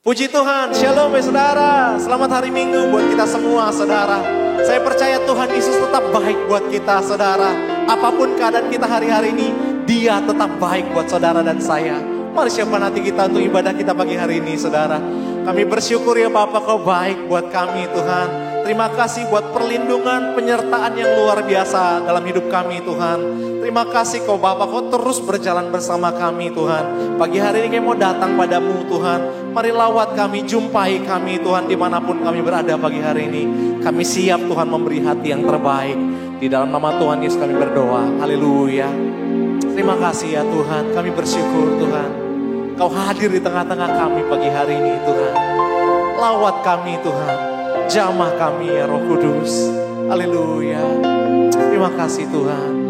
Puji Tuhan, shalom ya saudara. Selamat hari Minggu buat kita semua saudara. Saya percaya Tuhan Yesus tetap baik buat kita saudara. Apapun keadaan kita hari-hari ini, Dia tetap baik buat saudara dan saya. Mari siapkan hati kita untuk ibadah kita pagi hari ini saudara. Kami bersyukur ya Bapa, Kau baik buat kami Tuhan. Terima kasih buat perlindungan, penyertaan yang luar biasa dalam hidup kami Tuhan. Terima kasih Kau Bapa, Kau terus berjalan bersama kami Tuhan. Pagi hari ini kami mau datang padamu Tuhan. Mari lawat kami, jumpai kami Tuhan dimanapun kami berada pagi hari ini. Kami siap Tuhan memberi hati yang terbaik. Di dalam nama Tuhan Yesus kami berdoa. Haleluya. Terima kasih ya Tuhan, kami bersyukur Tuhan. Kau hadir di tengah-tengah kami pagi hari ini Tuhan. Lawat kami Tuhan, jamah kami ya Roh Kudus. Haleluya. Terima kasih Tuhan.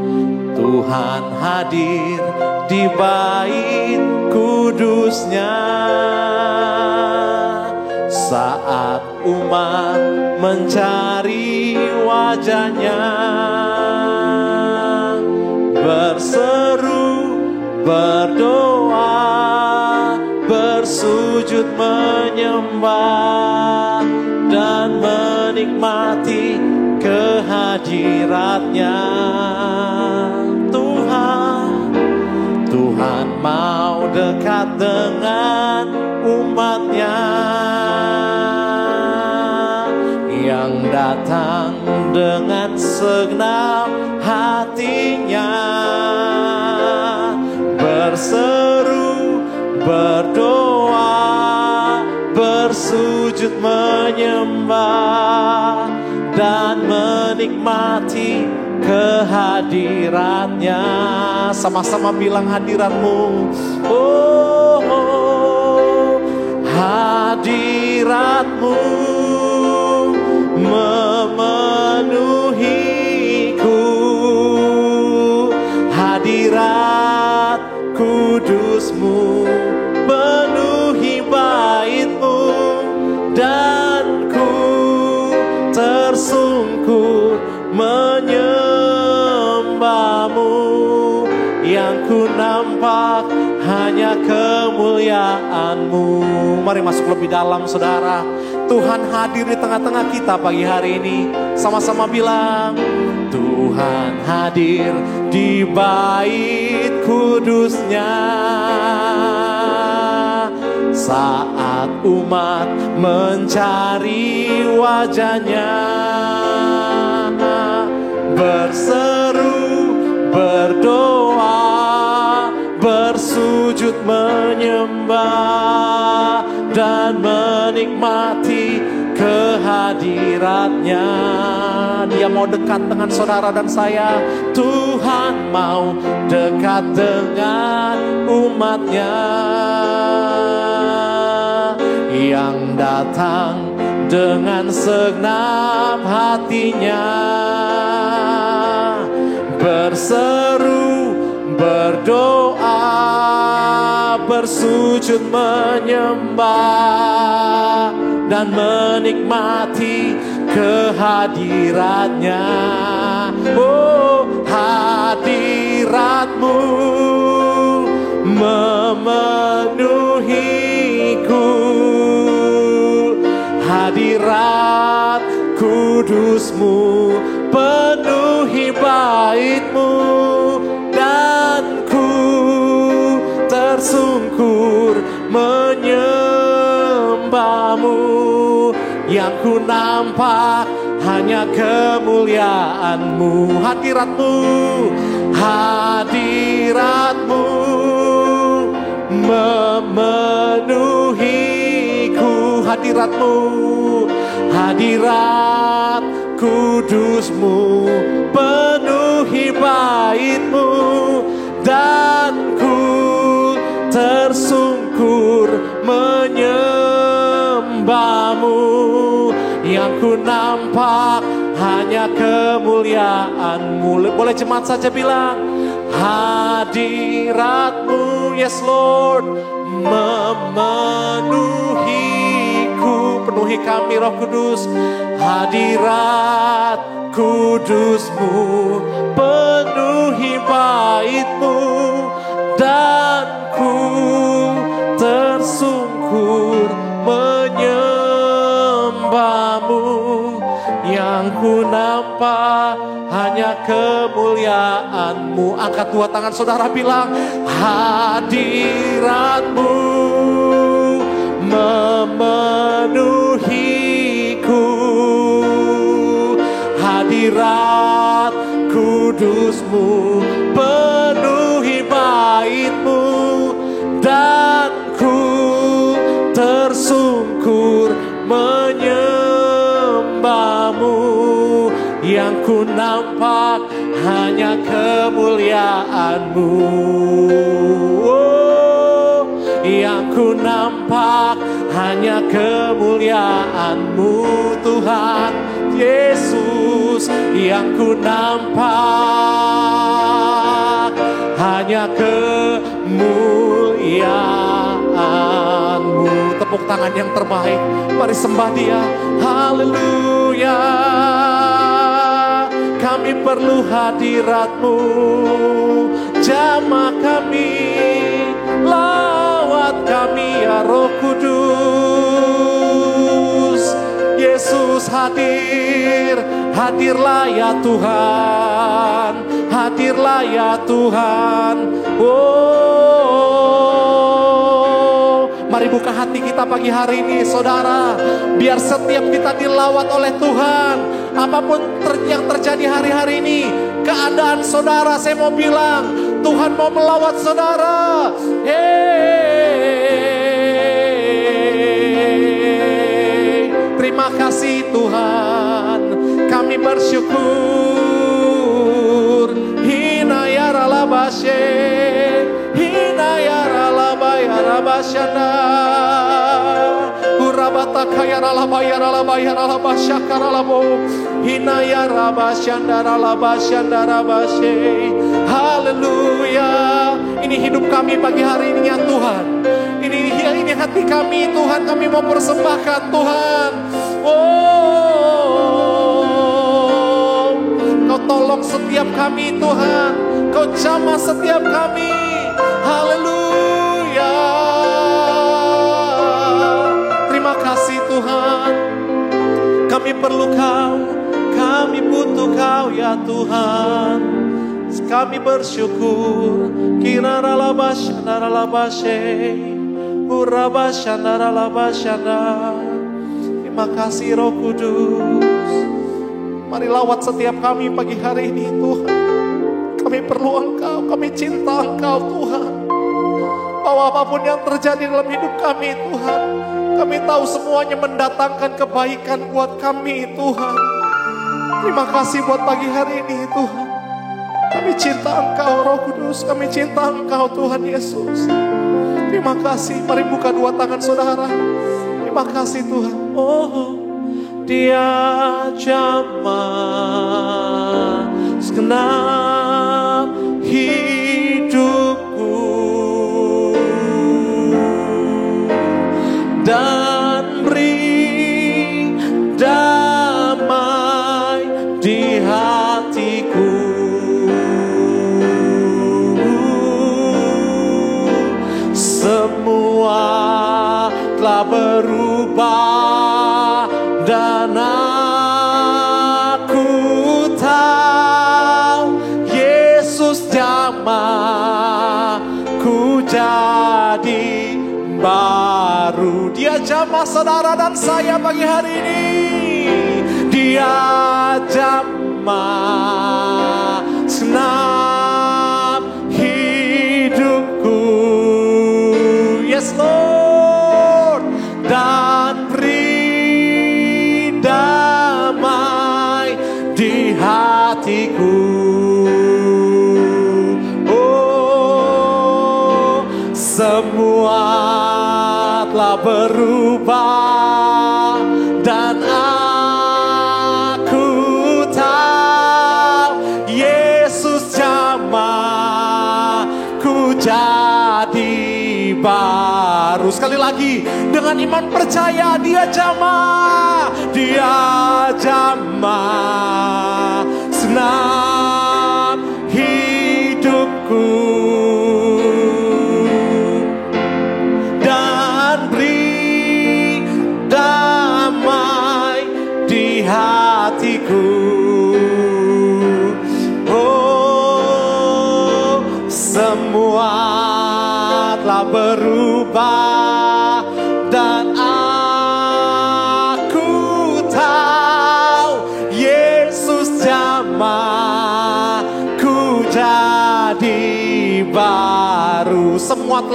Tuhan hadir di bait kudusnya saat umat mencari wajahnya, berseru, berdoa, bersujud menyembah dan menikmati kehadiratnya. Tuhan mau dekat dengan umatnya yang datang dengan segenap hatinya, berseru, berdoa, bersujud menyembah dan menikmati kehadiratnya. Sama-sama bilang hadiratmu. Oh, oh, hadiratmu memenuhiku, hadirat kudusmu penuhi baitmu, dan ku tersungkur menyembahmu. Yang ku nampak hanya kemuliaan-Mu. Mari masuk lebih dalam saudara. Tuhan hadir di tengah-tengah kita pagi hari ini. Sama-sama bilang, Tuhan hadir di bait kudusnya saat umat mencari wajahnya, berseru, berdoa, bersujud menyembah dan menikmati kehadiratnya. Dia mau dekat dengan saudara dan saya. Tuhan mau dekat dengan umatnya yang datang dengan segenap hatinya, berseru, berdoa, bersujud menyembah dan menikmati kehadiratnya. Oh, hadiratmu memenuhiku, hadirat kudusmu penuhi baitmu, dan ku tersungkur menyembahmu. Yang ku nampak hanya kemuliaan-Mu. Hadirat-Mu, hadirat-Mu memenuhiku, hadirat-Mu, hadirat kudusmu penuhi baitmu, dan ku tersungkur menyembahmu. Yang ku nampak hanya kemuliaan-Mu. Boleh jemaat saja bilang, hadirat-Mu, yes Lord, memenuhiku. Penuhi kami Roh Kudus. Hadirat kudusmu penuhi baitmu, dan ku tersungkur menyembahmu. Yang ku nampak hanya kemuliaan-Mu. Angkat dua tangan saudara, bilang hadirat-Mu memenuhiku. Hadirat kudus-Mu penuhi bait-Mu, dan ku tersungkur menyembahmu. Yang ku nampak hanya kemuliaan-Mu. Yang ku nampak hanya kemuliaan-Mu, Tuhan Yesus. Yang ku nampak hanya kemuliaan-Mu. Tepuk tangan yang terbaik, mari sembah Dia. Haleluya. Kami perlu hadirat-Mu, jamah kami, lawat kami ya Roh Kudus. Yesus hadir, hadirlah ya Tuhan, hadirlah ya Tuhan. Oh, mari buka hati kita pagi hari ini saudara, biar setiap kita dilawat oleh Tuhan. Apapun yang terjadi hari-hari ini, keadaan saudara, saya mau bilang Tuhan mau melawat saudara. Terima kasih Tuhan, kami bersyukur. Hinayara labashe, hinayara labayara basyana, urabata kayara labayara labayara labasyakara labo, hinayara basyandara labasyandara bashe. Haleluya. Ini hidup kami pagi hari ini ya Tuhan. Ini hati kami Tuhan, kami mau persembahkan Tuhan. Oh, Kau tolong setiap kami Tuhan, Kau jamah setiap kami. Haleluya. Terima kasih Tuhan. Kami perlu Kau, kami butuh Kau ya Tuhan. Kami bersyukur. Kirara labasyana labashe, urabasyana labasyana. Terima kasih Roh Kudus. Mari lawat setiap kami pagi hari ini Tuhan. Kami perlu Engkau, kami cinta Engkau Tuhan. Bahwa apapun yang terjadi dalam hidup kami Tuhan, kami tahu semuanya mendatangkan kebaikan buat kami Tuhan. Terima kasih buat pagi hari ini Tuhan. Kami cinta Engkau Roh Kudus, kami cinta Engkau Tuhan Yesus. Terima kasih, mari buka dua tangan saudara. Terima kasih Tuhan. Oh, Dia jamah segenap hidupku, dan beri damai di hatiku. Semua telah berubah dan aku tahu Yesus jamah ku jadi baru. Dia jamah saudara dan saya pagi hari ini. Dia jamah senap hidupku. Yes Lord. Dan beri damai di hatiku. Oh, semua telah berubah dan aku tahu Yesus jamah ku jadi baru. Sekali lagi dengan iman percaya, Dia jamah, Dia jamah senap hidupku, dan beri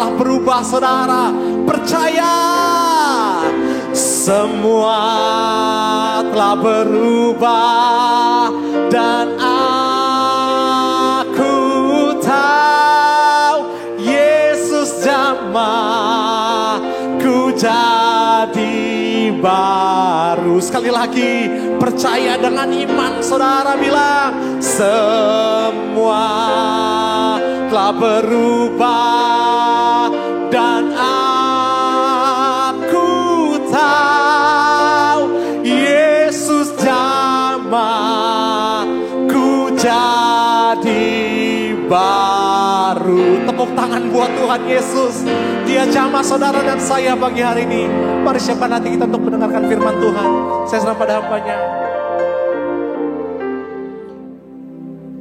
telah berubah saudara. Percaya. Semua telah berubah dan aku tahu Yesus jamaku jadi baru. Sekali lagi, percaya dengan iman saudara, bilang semua telah berubah dan aku tahu Yesus jamaku jadi baru. Tepuk tangan buat Tuhan Yesus. Dia jamah saudara dan saya pagi hari ini. Mari siapkan hati kita untuk mendengarkan firman Tuhan. Saya serah pada hamba-Nya.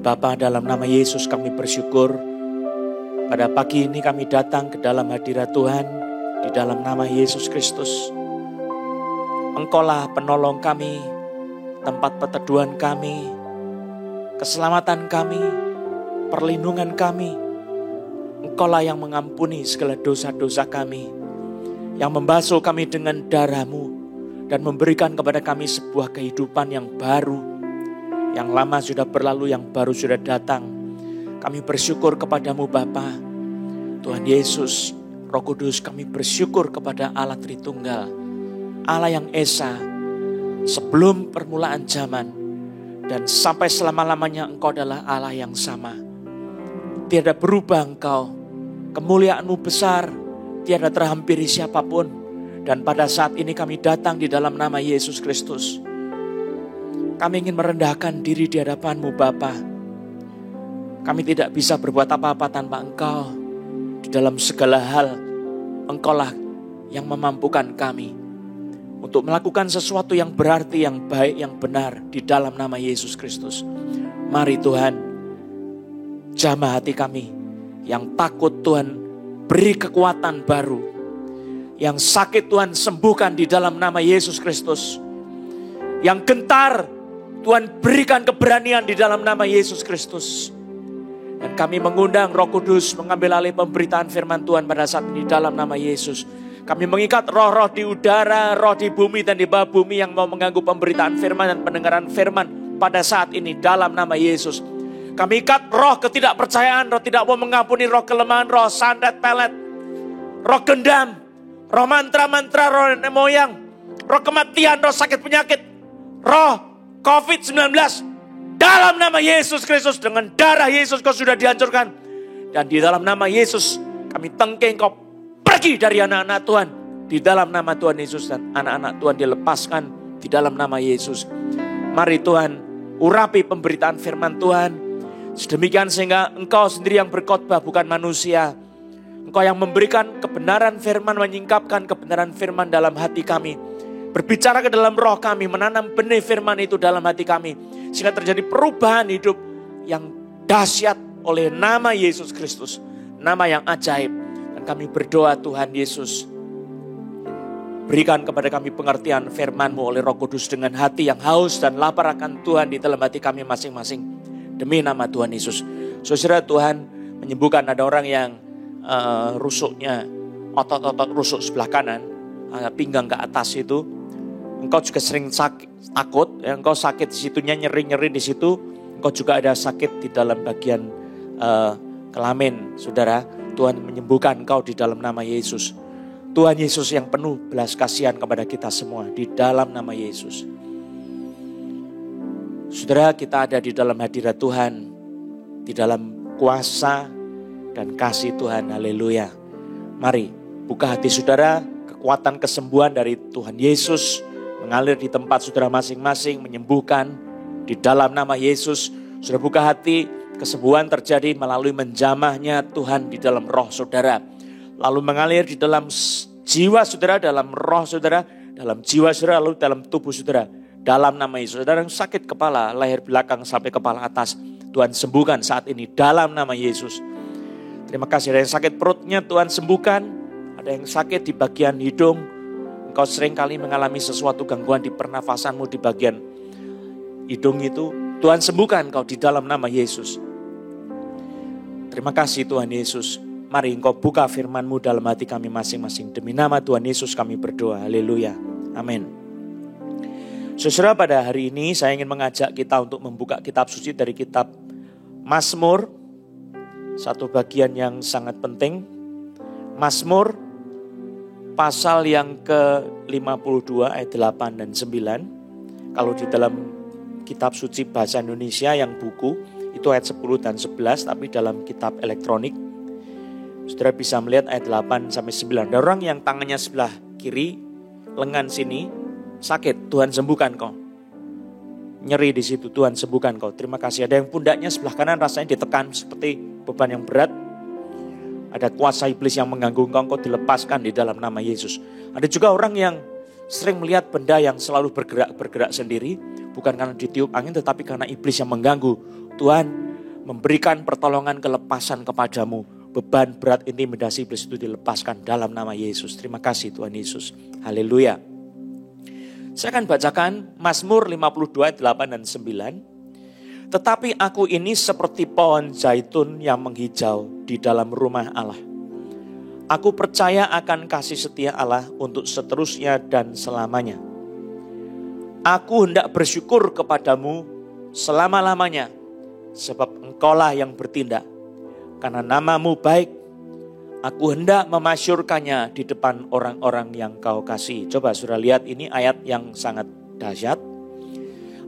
Bapa, dalam nama Yesus kami bersyukur. Pada pagi ini kami datang ke dalam hadirat Tuhan. Di dalam nama Yesus Kristus. Engkaulah penolong kami, tempat perteduhan kami, keselamatan kami, perlindungan kami. Engkaulah yang mengampuni segala dosa-dosa kami, yang membasuh kami dengan darah-Mu, dan memberikan kepada kami sebuah kehidupan yang baru. Yang lama sudah berlalu, yang baru sudah datang. Kami bersyukur kepadamu Bapa. Tuhan Yesus, Roh Kudus, kami bersyukur kepada Allah Tritunggal, Allah yang Esa, sebelum permulaan zaman, dan sampai selama-lamanya Engkau adalah Allah yang sama. Tiada berubah Engkau, kemuliaan-Mu besar, tiada terhampiri siapapun. Dan pada saat ini kami datang di dalam nama Yesus Kristus. Kami ingin merendahkan diri di hadapan-Mu Bapa. Kami tidak bisa berbuat apa-apa tanpa Engkau. Di dalam segala hal, Engkaulah yang memampukan kami untuk melakukan sesuatu yang berarti, yang baik, yang benar di dalam nama Yesus Kristus. Mari Tuhan, jamah hati kami. Yang takut Tuhan, beri kekuatan baru. Yang sakit Tuhan, sembuhkan di dalam nama Yesus Kristus. Yang gentar, Tuhan berikan keberanian di dalam nama Yesus Kristus. Dan kami mengundang Roh Kudus mengambil alih pemberitaan firman Tuhan pada saat ini dalam nama Yesus. Kami mengikat roh-roh di udara, roh di bumi dan di bawah bumi yang mau mengganggu pemberitaan firman dan pendengaran firman pada saat ini dalam nama Yesus. Kami ikat roh ketidakpercayaan, roh tidak mau mengampuni, roh kelemahan, roh santet pelet, roh gendam, roh mantra-mantra, roh nenek moyang, roh kematian, roh sakit penyakit, roh COVID-19. Dalam nama Yesus Kristus, dengan darah Yesus kau sudah dihancurkan. Dan di dalam nama Yesus kami tengking kau pergi dari anak-anak Tuhan. Di dalam nama Tuhan Yesus, dan anak-anak Tuhan dilepaskan di dalam nama Yesus. Mari Tuhan, urapi pemberitaan firman Tuhan. Sedemikian sehingga Engkau sendiri yang berkhotbah, bukan manusia. Engkau yang memberikan kebenaran firman, menyingkapkan kebenaran firman dalam hati kami. Berbicara ke dalam roh kami, menanam benih firman itu dalam hati kami. Sehingga terjadi perubahan hidup yang dahsyat oleh nama Yesus Kristus. Nama yang ajaib. Dan kami berdoa Tuhan Yesus, berikan kepada kami pengertian firman-Mu oleh Roh Kudus dengan hati yang haus dan lapar akan Tuhan di dalam hati kami masing-masing. Demi nama Tuhan Yesus. Saudara, Tuhan menyembuhkan ada orang yang rusuknya, otot-otot rusuk sebelah kanan, pinggang ke atas itu. Engkau juga sering sakit, takut, engkau sakit di situnya, nyeri-nyeri di situ. Engkau juga ada sakit di dalam bagian kelamin, saudara. Tuhan menyembuhkan engkau di dalam nama Yesus. Tuhan Yesus yang penuh belas kasihan kepada kita semua di dalam nama Yesus. Saudara, kita ada di dalam hadirat Tuhan, di dalam kuasa dan kasih Tuhan. Haleluya. Mari buka hati saudara, kekuatan kesembuhan dari Tuhan Yesus mengalir di tempat saudara masing-masing, menyembuhkan di dalam nama Yesus. Saudara buka hati, kesembuhan terjadi melalui menjamahnya Tuhan di dalam roh saudara. Lalu mengalir di dalam jiwa saudara, dalam roh saudara, dalam jiwa saudara, lalu dalam tubuh saudara. Dalam nama Yesus. Saudara yang sakit kepala, leher belakang sampai kepala atas, Tuhan sembuhkan saat ini dalam nama Yesus. Terima kasih. Ada yang sakit perutnya, Tuhan sembuhkan. Ada yang sakit di bagian hidung. Engkau sering kali mengalami sesuatu gangguan di pernafasanmu di bagian hidung itu. Tuhan sembuhkan engkau di dalam nama Yesus. Terima kasih Tuhan Yesus. Mari Engkau buka firman-Mu dalam hati kami masing-masing. Demi nama Tuhan Yesus kami berdoa. Haleluya. Amin. Saudara, pada hari ini saya ingin mengajak kita untuk membuka kitab suci dari kitab Mazmur. Satu bagian yang sangat penting. Mazmur pasal yang ke-52 ayat 8 dan 9. Kalau di dalam kitab suci bahasa Indonesia yang buku itu ayat 10 dan 11, tapi dalam kitab elektronik saudara bisa melihat ayat 8 sampai 9. Ada orang yang tangannya sebelah kiri, lengan sini sakit, Tuhan sembuhkan kau. Nyeri di situ, Tuhan sembuhkan kau. Terima kasih. Ada yang pundaknya sebelah kanan rasanya ditekan seperti beban yang berat. Ada kuasa iblis yang mengganggu engkau dilepaskan di dalam nama Yesus. Ada juga orang yang sering melihat benda yang selalu bergerak sendiri, bukan karena ditiup angin tetapi karena iblis yang mengganggu. Tuhan memberikan pertolongan kelepasan kepadamu. Beban berat intimidasi iblis itu dilepaskan dalam nama Yesus. Terima kasih Tuhan Yesus. Haleluya. Saya akan bacakan Mazmur 52 ayat 8 dan 9. Tetapi aku ini seperti pohon zaitun yang menghijau di dalam rumah Allah. Aku percaya akan kasih setia Allah untuk seterusnya dan selamanya. Aku hendak bersyukur kepadamu selama-lamanya, sebab engkaulah yang bertindak. Karena namamu baik, aku hendak memasyurkannya di depan orang-orang yang kau kasih. Coba saudara lihat, ini ayat yang sangat dahsyat.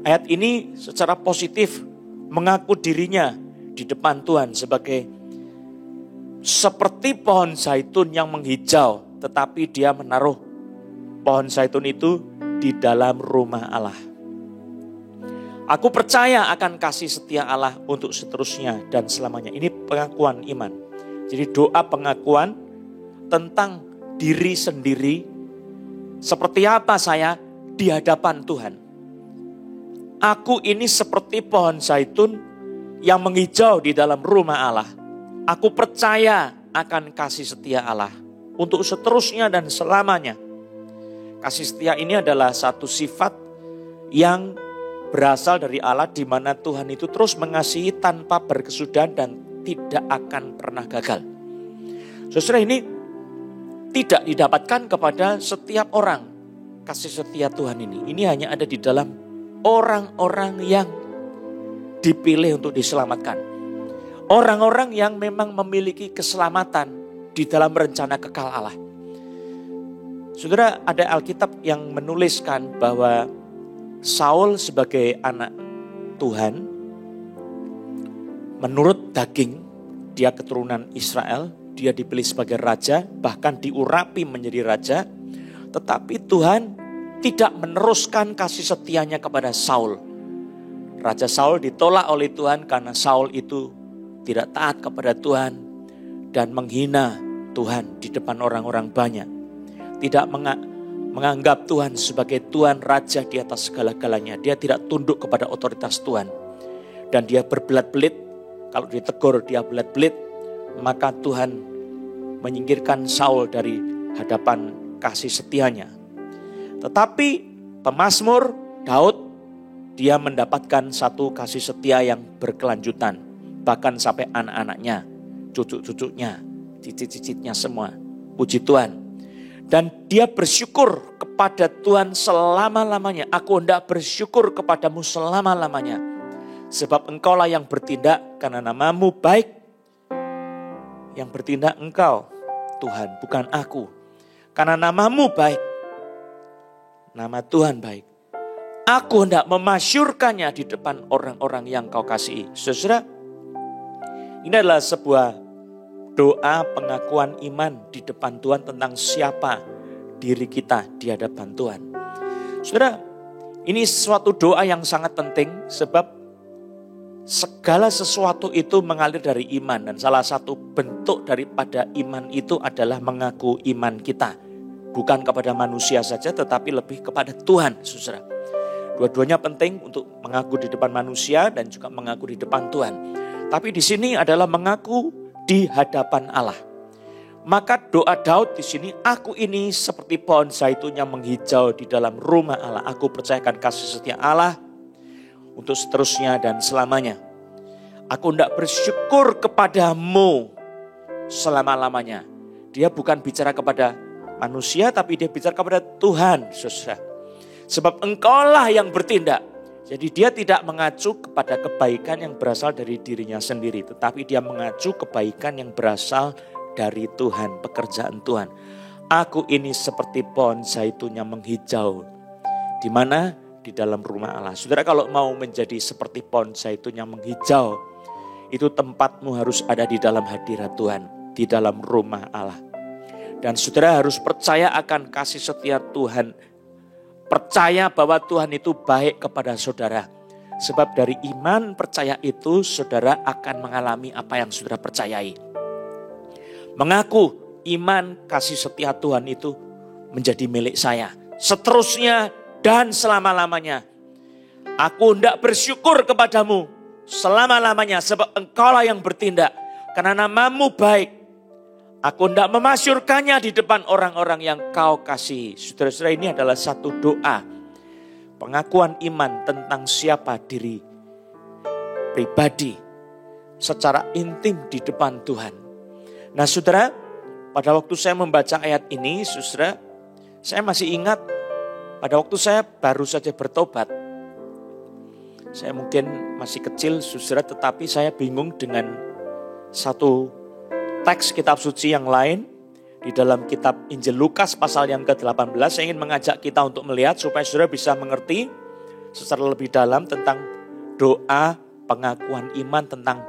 Ayat ini secara positif mengaku dirinya di depan Tuhan sebagai seperti pohon zaitun yang menghijau, tetapi dia menaruh pohon zaitun itu di dalam rumah Allah. Aku percaya akan kasih setia Allah untuk seterusnya dan selamanya. Ini pengakuan iman. Jadi doa pengakuan tentang diri sendiri. Seperti apa saya di hadapan Tuhan. Aku ini seperti pohon zaitun yang menghijau di dalam rumah Allah. Aku percaya akan kasih setia Allah untuk seterusnya dan selamanya. Kasih setia ini adalah satu sifat yang berasal dari Allah, di mana Tuhan itu terus mengasihi tanpa berkesudahan dan tidak akan pernah gagal. Saudara, ini tidak didapatkan kepada setiap orang. Kasih setia Tuhan ini hanya ada di dalam orang-orang yang dipilih untuk diselamatkan. Orang-orang yang memang memiliki keselamatan di dalam rencana kekal Allah. Saudara, ada Alkitab yang menuliskan bahwa Saul sebagai anak Tuhan, menurut daging, dia keturunan Israel, dia dipilih sebagai raja, bahkan diurapi menjadi raja. Tetapi Tuhan tidak meneruskan kasih setianya kepada Saul. Raja Saul ditolak oleh Tuhan karena Saul itu tidak taat kepada Tuhan dan menghina Tuhan di depan orang-orang banyak. Tidak menganggap Tuhan sebagai Tuhan Raja di atas segala-galanya. Dia tidak tunduk kepada otoritas Tuhan. Dan dia berbelit-belit. Kalau ditegur dia belit-belit. Maka Tuhan menyingkirkan Saul dari hadapan kasih setianya. Tetapi pemazmur Daud, dia mendapatkan satu kasih setia yang berkelanjutan. Bahkan sampai anak-anaknya, cucu-cucunya, cicit-cicitnya semua. Puji Tuhan. Dan dia bersyukur kepada Tuhan selama-lamanya. Aku hendak bersyukur kepadamu selama-lamanya. Sebab engkaulah yang bertindak, karena namamu baik. Yang bertindak engkau, Tuhan, bukan aku. Karena namamu baik. Nama Tuhan baik. Aku hendak memasyurkannya di depan orang-orang yang kau kasihi. Saudara, ini adalah sebuah doa pengakuan iman di depan Tuhan tentang siapa diri kita di hadapan Tuhan. Saudara, ini suatu doa yang sangat penting sebab segala sesuatu itu mengalir dari iman. Dan salah satu bentuk daripada iman itu adalah mengaku iman kita. Bukan kepada manusia saja tetapi lebih kepada Tuhan, saudara. Dua-duanya penting untuk mengaku di depan manusia dan juga mengaku di depan Tuhan. Tapi di sini adalah mengaku di hadapan Allah. Maka doa Daud di sini, aku ini seperti pohon zaitun yang menghijau di dalam rumah Allah. Aku percayakan kasih setia Allah untuk seterusnya dan selamanya. Aku hendak bersyukur kepadamu selama-lamanya. Dia bukan bicara kepada manusia, tapi dia bicara kepada Tuhan, saudara. Sebab engkaulah yang bertindak. Jadi dia tidak mengacu kepada kebaikan yang berasal dari dirinya sendiri, tetapi dia mengacu kebaikan yang berasal dari Tuhan, pekerjaan Tuhan. Aku ini seperti pohon zaitun yang menghijau. Di mana? Di dalam rumah Allah. Saudara, kalau mau menjadi seperti pohon zaitun yang menghijau, itu tempatmu harus ada di dalam hadirat Tuhan, di dalam rumah Allah. Dan saudara harus percaya akan kasih setia Tuhan. Percaya bahwa Tuhan itu baik kepada saudara. Sebab dari iman percaya itu saudara akan mengalami apa yang saudara percayai. Mengaku iman kasih setia Tuhan itu menjadi milik saya. Seterusnya dan selama-lamanya. Aku hendak bersyukur kepadamu selama-lamanya. Sebab engkaulah yang bertindak. Karena namamu baik. Aku hendak memasyurkannya di depan orang-orang yang kau kasihi. Saudara-saudara, ini adalah satu doa. Pengakuan iman tentang siapa diri pribadi. Secara intim di depan Tuhan. Nah saudara, pada waktu saya membaca ayat ini, saudara, saya masih ingat pada waktu saya baru saja bertobat. Saya mungkin masih kecil, saudara, tetapi saya bingung dengan satu teks kitab suci yang lain. Di dalam kitab Injil Lukas pasal yang ke-18, saya ingin mengajak kita untuk melihat supaya saudara bisa mengerti secara lebih dalam tentang doa pengakuan iman tentang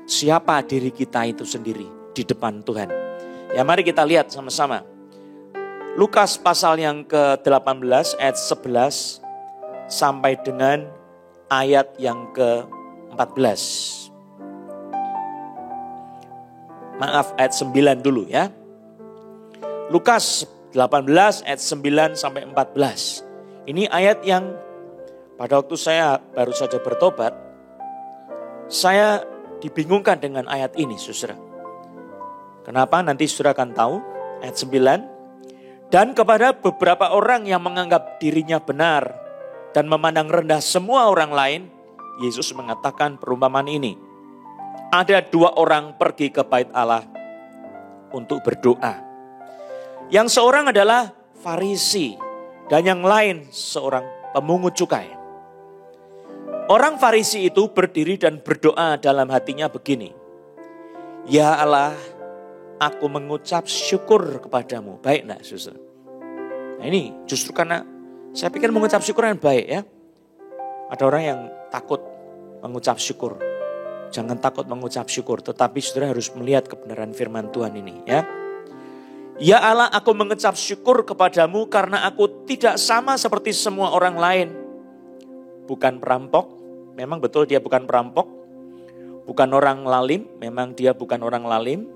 siapa diri kita itu sendiri di depan Tuhan. Ya mari kita lihat sama-sama. Lukas pasal yang ke-18 ayat 11 sampai dengan ayat yang ke-14. Maaf, ayat 9 dulu ya. Lukas 18 ayat 9 sampai 14. Ini ayat yang pada waktu saya baru saja bertobat, saya dibingungkan dengan ayat ini, saudara. Kenapa? Nanti saudara akan tahu. Ayat 9. Dan kepada beberapa orang yang menganggap dirinya benar dan memandang rendah semua orang lain, Yesus mengatakan perumpamaan ini. Ada dua orang pergi ke bait Allah untuk berdoa. Yang seorang adalah Farisi dan yang lain seorang pemungut cukai. Orang Farisi itu berdiri dan berdoa dalam hatinya begini. Ya Allah, aku mengucap syukur kepadamu. Baik enggak, saudara? Nah ini justru karena saya pikir mengucap syukur yang baik ya. Ada orang yang takut mengucap syukur. Jangan takut mengucap syukur, tetapi saudara harus melihat kebenaran firman Tuhan ini ya. Ya Allah, aku mengucap syukur kepadamu karena aku tidak sama seperti semua orang lain. Bukan perampok, memang betul dia bukan perampok. Bukan orang lalim, memang dia bukan orang lalim.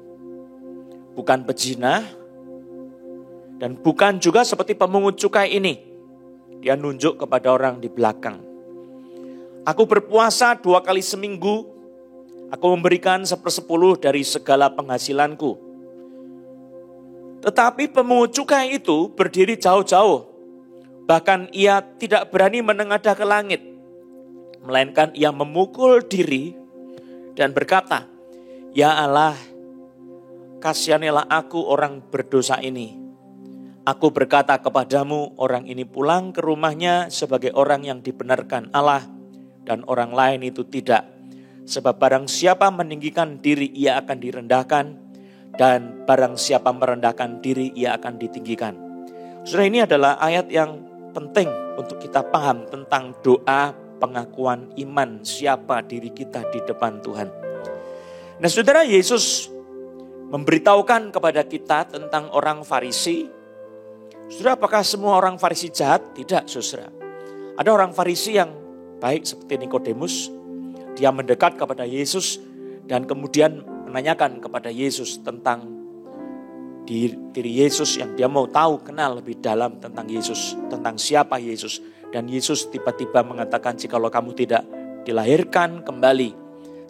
Bukan pezina. Dan bukan juga seperti pemungut cukai ini. Dia nunjuk kepada orang di belakang. Aku berpuasa 2 kali seminggu. Aku memberikan 1/10 dari segala penghasilanku. Tetapi pemungut cukai itu berdiri jauh-jauh. Bahkan ia tidak berani menengadah ke langit. Melainkan ia memukul diri dan berkata, Ya Allah, kasihanilah aku orang berdosa ini. Aku berkata kepadamu, orang ini pulang ke rumahnya sebagai orang yang dibenarkan Allah. Dan orang lain itu tidak. Sebab barang siapa meninggikan diri ia akan direndahkan. Dan barang siapa merendahkan diri ia akan ditinggikan. Saudara, ini adalah ayat yang penting untuk kita paham tentang doa pengakuan iman siapa diri kita di depan Tuhan. Nah saudara, Yesus memberitahukan kepada kita tentang orang Farisi. Saudara, apakah semua orang Farisi jahat? Tidak, saudara. Ada orang Farisi yang baik seperti Nikodemus. Dia mendekat kepada Yesus dan kemudian menanyakan kepada Yesus tentang diri Yesus yang dia mau tahu, kenal lebih dalam tentang Yesus, tentang siapa Yesus. Dan Yesus tiba-tiba mengatakan, jikalau kamu tidak dilahirkan kembali,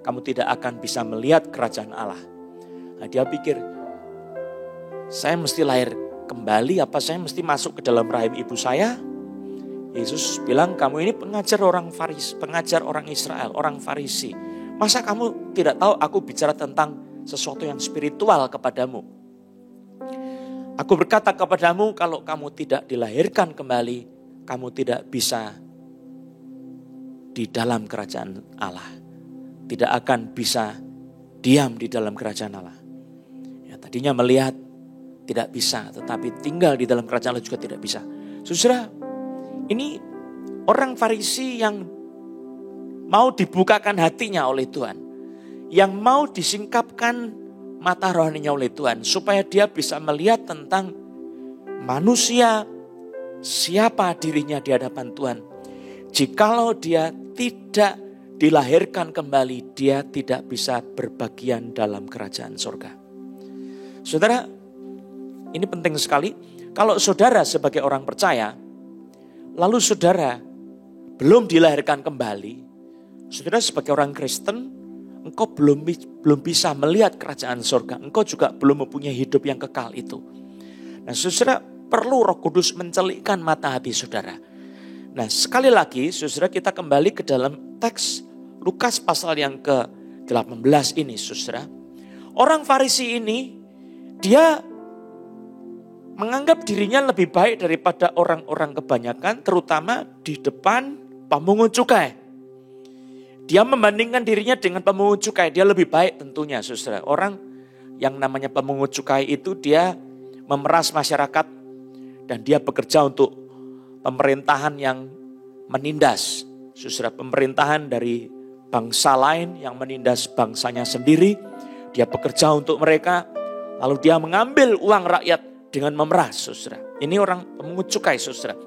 kamu tidak akan bisa melihat kerajaan Allah. Nah, dia pikir, saya mesti lahir kembali, apa saya mesti masuk ke dalam rahim ibu saya? Yesus bilang, kamu ini pengajar orang Farisi, pengajar orang Israel, orang Farisi. Masa kamu tidak tahu aku bicara tentang sesuatu yang spiritual kepadamu. Aku berkata kepadamu, kalau kamu tidak dilahirkan kembali, kamu tidak bisa di dalam kerajaan Allah. Tidak akan bisa diam di dalam kerajaan Allah. Ya, tadinya melihat tidak bisa, tetapi tinggal di dalam kerajaan Allah juga tidak bisa. Saudara, ini orang Farisi yang mau dibukakan hatinya oleh Tuhan. Yang mau disingkapkan mata rohaninya oleh Tuhan. Supaya dia bisa melihat tentang manusia, siapa dirinya di hadapan Tuhan. Jikalau dia tidak dilahirkan kembali, dia tidak bisa berbagian dalam kerajaan surga. Saudara, ini penting sekali. Kalau saudara sebagai orang percaya, lalu saudara belum dilahirkan kembali, saudara sebagai orang Kristen, engkau belum bisa melihat kerajaan surga. Engkau juga belum mempunyai hidup yang kekal itu. Nah, saudara perlu Roh Kudus mencelikkan mata hati saudara. Nah, sekali lagi saudara kita kembali ke dalam teks Lukas pasal yang ke-18 ini saudara. Orang Farisi ini dia menganggap dirinya lebih baik daripada orang-orang kebanyakan, terutama di depan pemungut cukai. Dia membandingkan dirinya dengan pemungut cukai, dia lebih baik tentunya saudara. Orang yang namanya pemungut cukai itu dia memeras masyarakat dan dia bekerja untuk pemerintahan yang menindas. Saudara, pemerintahan dari bangsa lain yang menindas bangsanya sendiri. Dia bekerja untuk mereka, lalu dia mengambil uang rakyat dengan memeras, saudara. Ini orang pemungut cukai, saudara.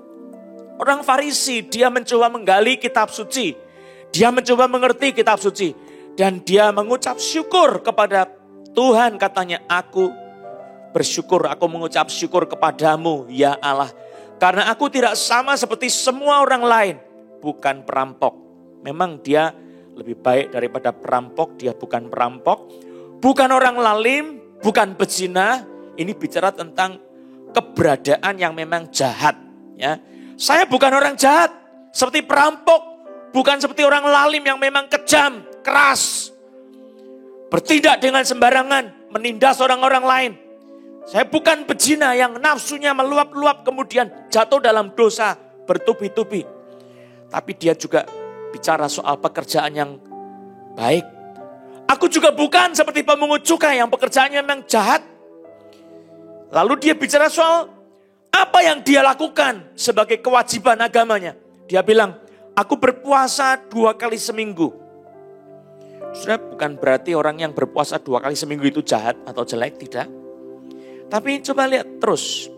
Orang Farisi, dia mencoba menggali kitab suci. Dia mencoba mengerti kitab suci. Dan dia mengucap syukur kepada Tuhan, katanya, aku bersyukur, aku mengucap syukur kepadamu, ya Allah. Karena aku tidak sama seperti semua orang lain. Bukan perampok. Memang dia lebih baik daripada perampok. Dia bukan perampok. Bukan orang lalim. Bukan pezina. Ini bicara tentang keberadaan yang memang jahat. Ya, saya bukan orang jahat. Seperti perampok. Bukan seperti orang lalim yang memang kejam. Keras. Bertindak dengan sembarangan. Menindas orang-orang lain. Saya bukan pezina yang nafsunya meluap-luap kemudian jatuh dalam dosa bertubi-tubi. Tapi dia juga bicara soal pekerjaan yang baik. Aku juga bukan seperti pemungut cukai yang pekerjaannya memang jahat. Lalu dia bicara soal apa yang dia lakukan sebagai kewajiban agamanya. Dia bilang, aku berpuasa 2 kali seminggu. Sudah, bukan berarti orang yang berpuasa 2 kali seminggu itu jahat atau jelek, tidak. Tapi coba lihat terus.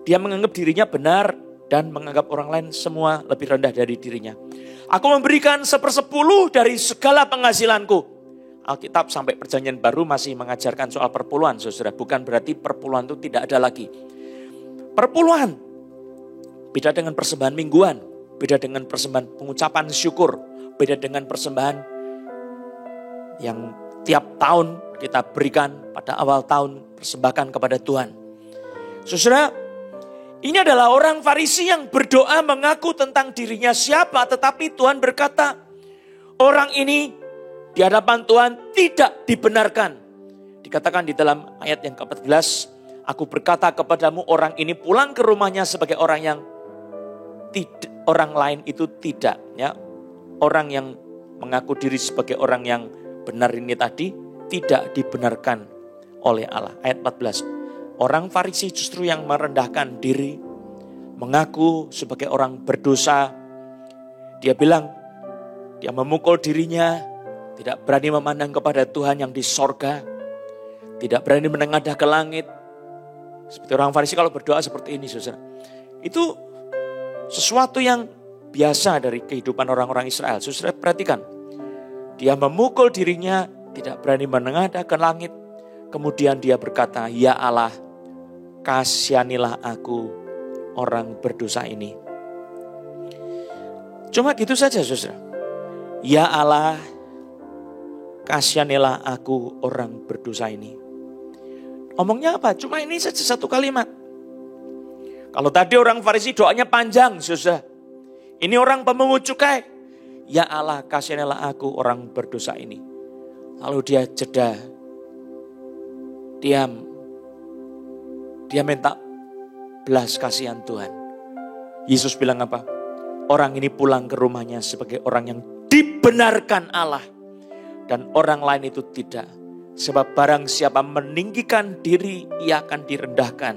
Dia menganggap dirinya benar dan menganggap orang lain semua lebih rendah dari dirinya. Aku memberikan 1/10 dari segala penghasilanku. Alkitab sampai Perjanjian Baru masih mengajarkan soal perpuluhan, saudara. Bukan berarti perpuluhan itu tidak ada lagi. Perpuluhan beda dengan persembahan mingguan, beda dengan persembahan pengucapan syukur, beda dengan persembahan yang tiap tahun kita berikan pada awal tahun, persembahkan kepada Tuhan. Saudara, ini adalah orang Farisi yang berdoa mengaku tentang dirinya siapa, tetapi Tuhan berkata, orang ini di hadapan Tuhan tidak dibenarkan. Dikatakan di dalam ayat yang ke-14, aku berkata kepadamu, orang ini pulang ke rumahnya sebagai orang yang tidak, orang lain itu tidak, ya. Orang yang mengaku diri sebagai orang yang benar ini tadi tidak dibenarkan oleh Allah. Ayat 14. Orang Farisi justru yang merendahkan diri, mengaku sebagai orang berdosa. Dia bilang, dia memukul dirinya, tidak berani memandang kepada Tuhan yang di sorga, tidak berani menengadah ke langit. Seperti orang Farisi kalau berdoa seperti ini, saudara. Itu sesuatu yang biasa dari kehidupan orang-orang Israel. Saudara perhatikan, dia memukul dirinya, tidak berani menengadah ke langit. Kemudian dia berkata, ya Allah, kasihanilah aku orang berdosa ini. Cuma gitu saja, saudara. Ya Allah, kasihanilah aku orang berdosa ini. Omongnya apa? Cuma ini saja satu kalimat. Kalau tadi orang Farisi doanya panjang, saudara. Ini orang pemungut cukai. Ya Allah, kasihanilah aku orang berdosa ini. Lalu dia jeda Dia minta belas kasihan Tuhan. Yesus bilang apa? Orang ini pulang ke rumahnya sebagai orang yang dibenarkan Allah. Dan orang lain itu tidak. Sebab barang siapa meninggikan diri, ia akan direndahkan.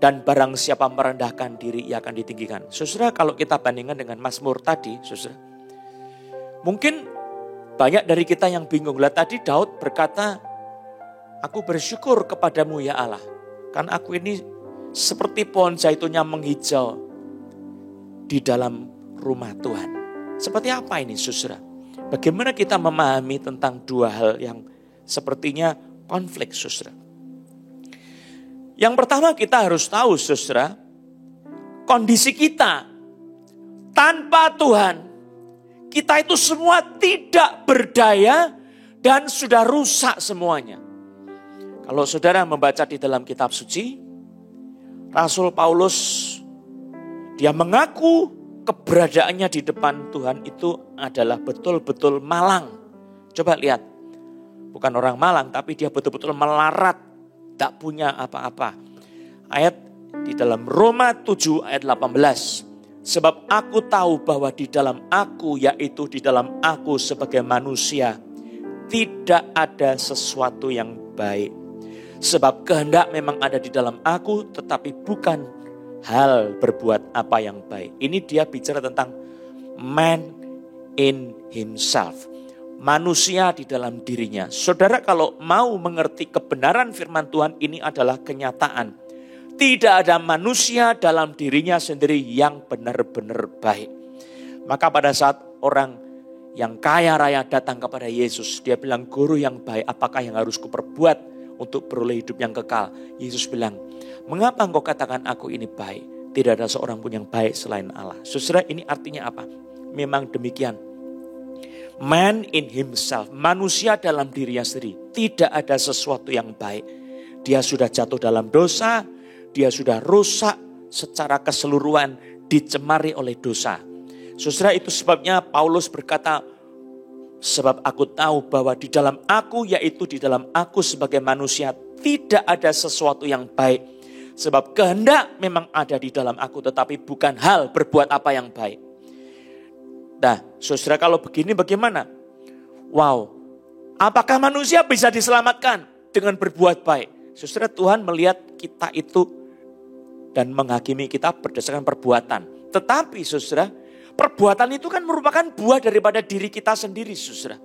Dan barang siapa merendahkan diri, ia akan ditinggikan. Saudara, kalau kita bandingkan dengan Mazmur tadi, saudara, mungkin banyak dari kita yang bingung. Lah tadi Daud berkata, aku bersyukur kepadamu ya Allah. Kan aku ini seperti pohon zaitun yang menghijau di dalam rumah Tuhan. Seperti apa ini saudara? Bagaimana kita memahami tentang dua hal yang sepertinya konflik saudara? Yang pertama kita harus tahu saudara, kondisi kita tanpa Tuhan, kita itu semua tidak berdaya dan sudah rusak semuanya. Kalau saudara membaca di dalam kitab suci, Rasul Paulus, dia mengaku keberadaannya di depan Tuhan itu adalah betul-betul malang. Coba lihat, bukan orang malang tapi dia betul-betul melarat, tak punya apa-apa. Ayat di dalam Roma 7 ayat 18. Sebab aku tahu bahwa di dalam aku, yaitu di dalam aku sebagai manusia, tidak ada sesuatu yang baik. Sebab kehendak memang ada di dalam aku, tetapi bukan hal berbuat apa yang baik. Ini dia bicara tentang man in himself. Manusia di dalam dirinya. Saudara kalau mau mengerti kebenaran firman Tuhan, ini adalah kenyataan. Tidak ada manusia dalam dirinya sendiri yang benar-benar baik. Maka pada saat orang yang kaya raya datang kepada Yesus, dia bilang, guru yang baik, apakah yang harus kuperbuat untuk beroleh hidup yang kekal? Yesus bilang, mengapa engkau katakan aku ini baik? Tidak ada seorang pun yang baik selain Allah. Saudara, ini artinya apa? Memang demikian. Man in himself, manusia dalam dirinya sendiri, tidak ada sesuatu yang baik. Dia sudah jatuh dalam dosa, dia sudah rusak secara keseluruhan, dicemari oleh dosa. Saudara, itu sebabnya Paulus berkata, sebab aku tahu bahwa di dalam aku, yaitu di dalam aku sebagai manusia, tidak ada sesuatu yang baik. Sebab kehendak memang ada di dalam aku, tetapi bukan hal berbuat apa yang baik. Nah, saudara, kalau begini bagaimana? Wow, apakah manusia bisa diselamatkan dengan berbuat baik? Saudara, Tuhan melihat kita itu dan menghakimi kita berdasarkan perbuatan. Tetapi saudara, perbuatan itu kan merupakan buah daripada diri kita sendiri saudara.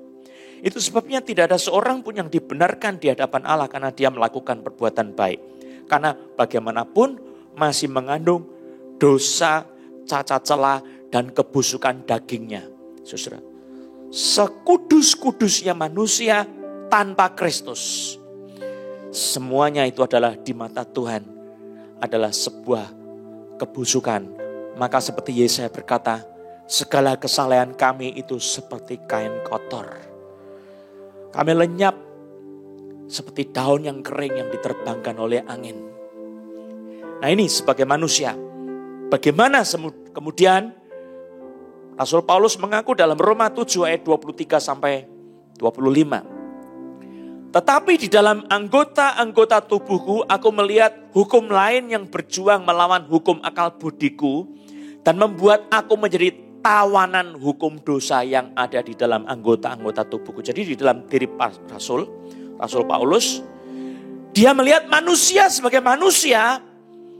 Itu sebabnya tidak ada seorang pun yang dibenarkan di hadapan Allah karena dia melakukan perbuatan baik. Karena bagaimanapun masih mengandung dosa, cacat celah, dan kebusukan dagingnya. Saudara, sekudus-kudusnya manusia tanpa Kristus, semuanya itu adalah di mata Tuhan adalah sebuah kebusukan. Maka seperti Yesaya berkata, segala kesalahan kami itu seperti kain kotor. Kami lenyap seperti daun yang kering yang diterbangkan oleh angin. Nah ini sebagai manusia. Bagaimana kemudian Rasul Paulus mengaku dalam Roma 7 ayat 23 sampai 25. Tetapi di dalam anggota-anggota tubuhku aku melihat hukum lain yang berjuang melawan hukum akal budiku dan membuat aku menjadi tawanan hukum dosa yang ada di dalam anggota-anggota tubuhku. Jadi di dalam diri Rasul Paulus, dia melihat manusia sebagai manusia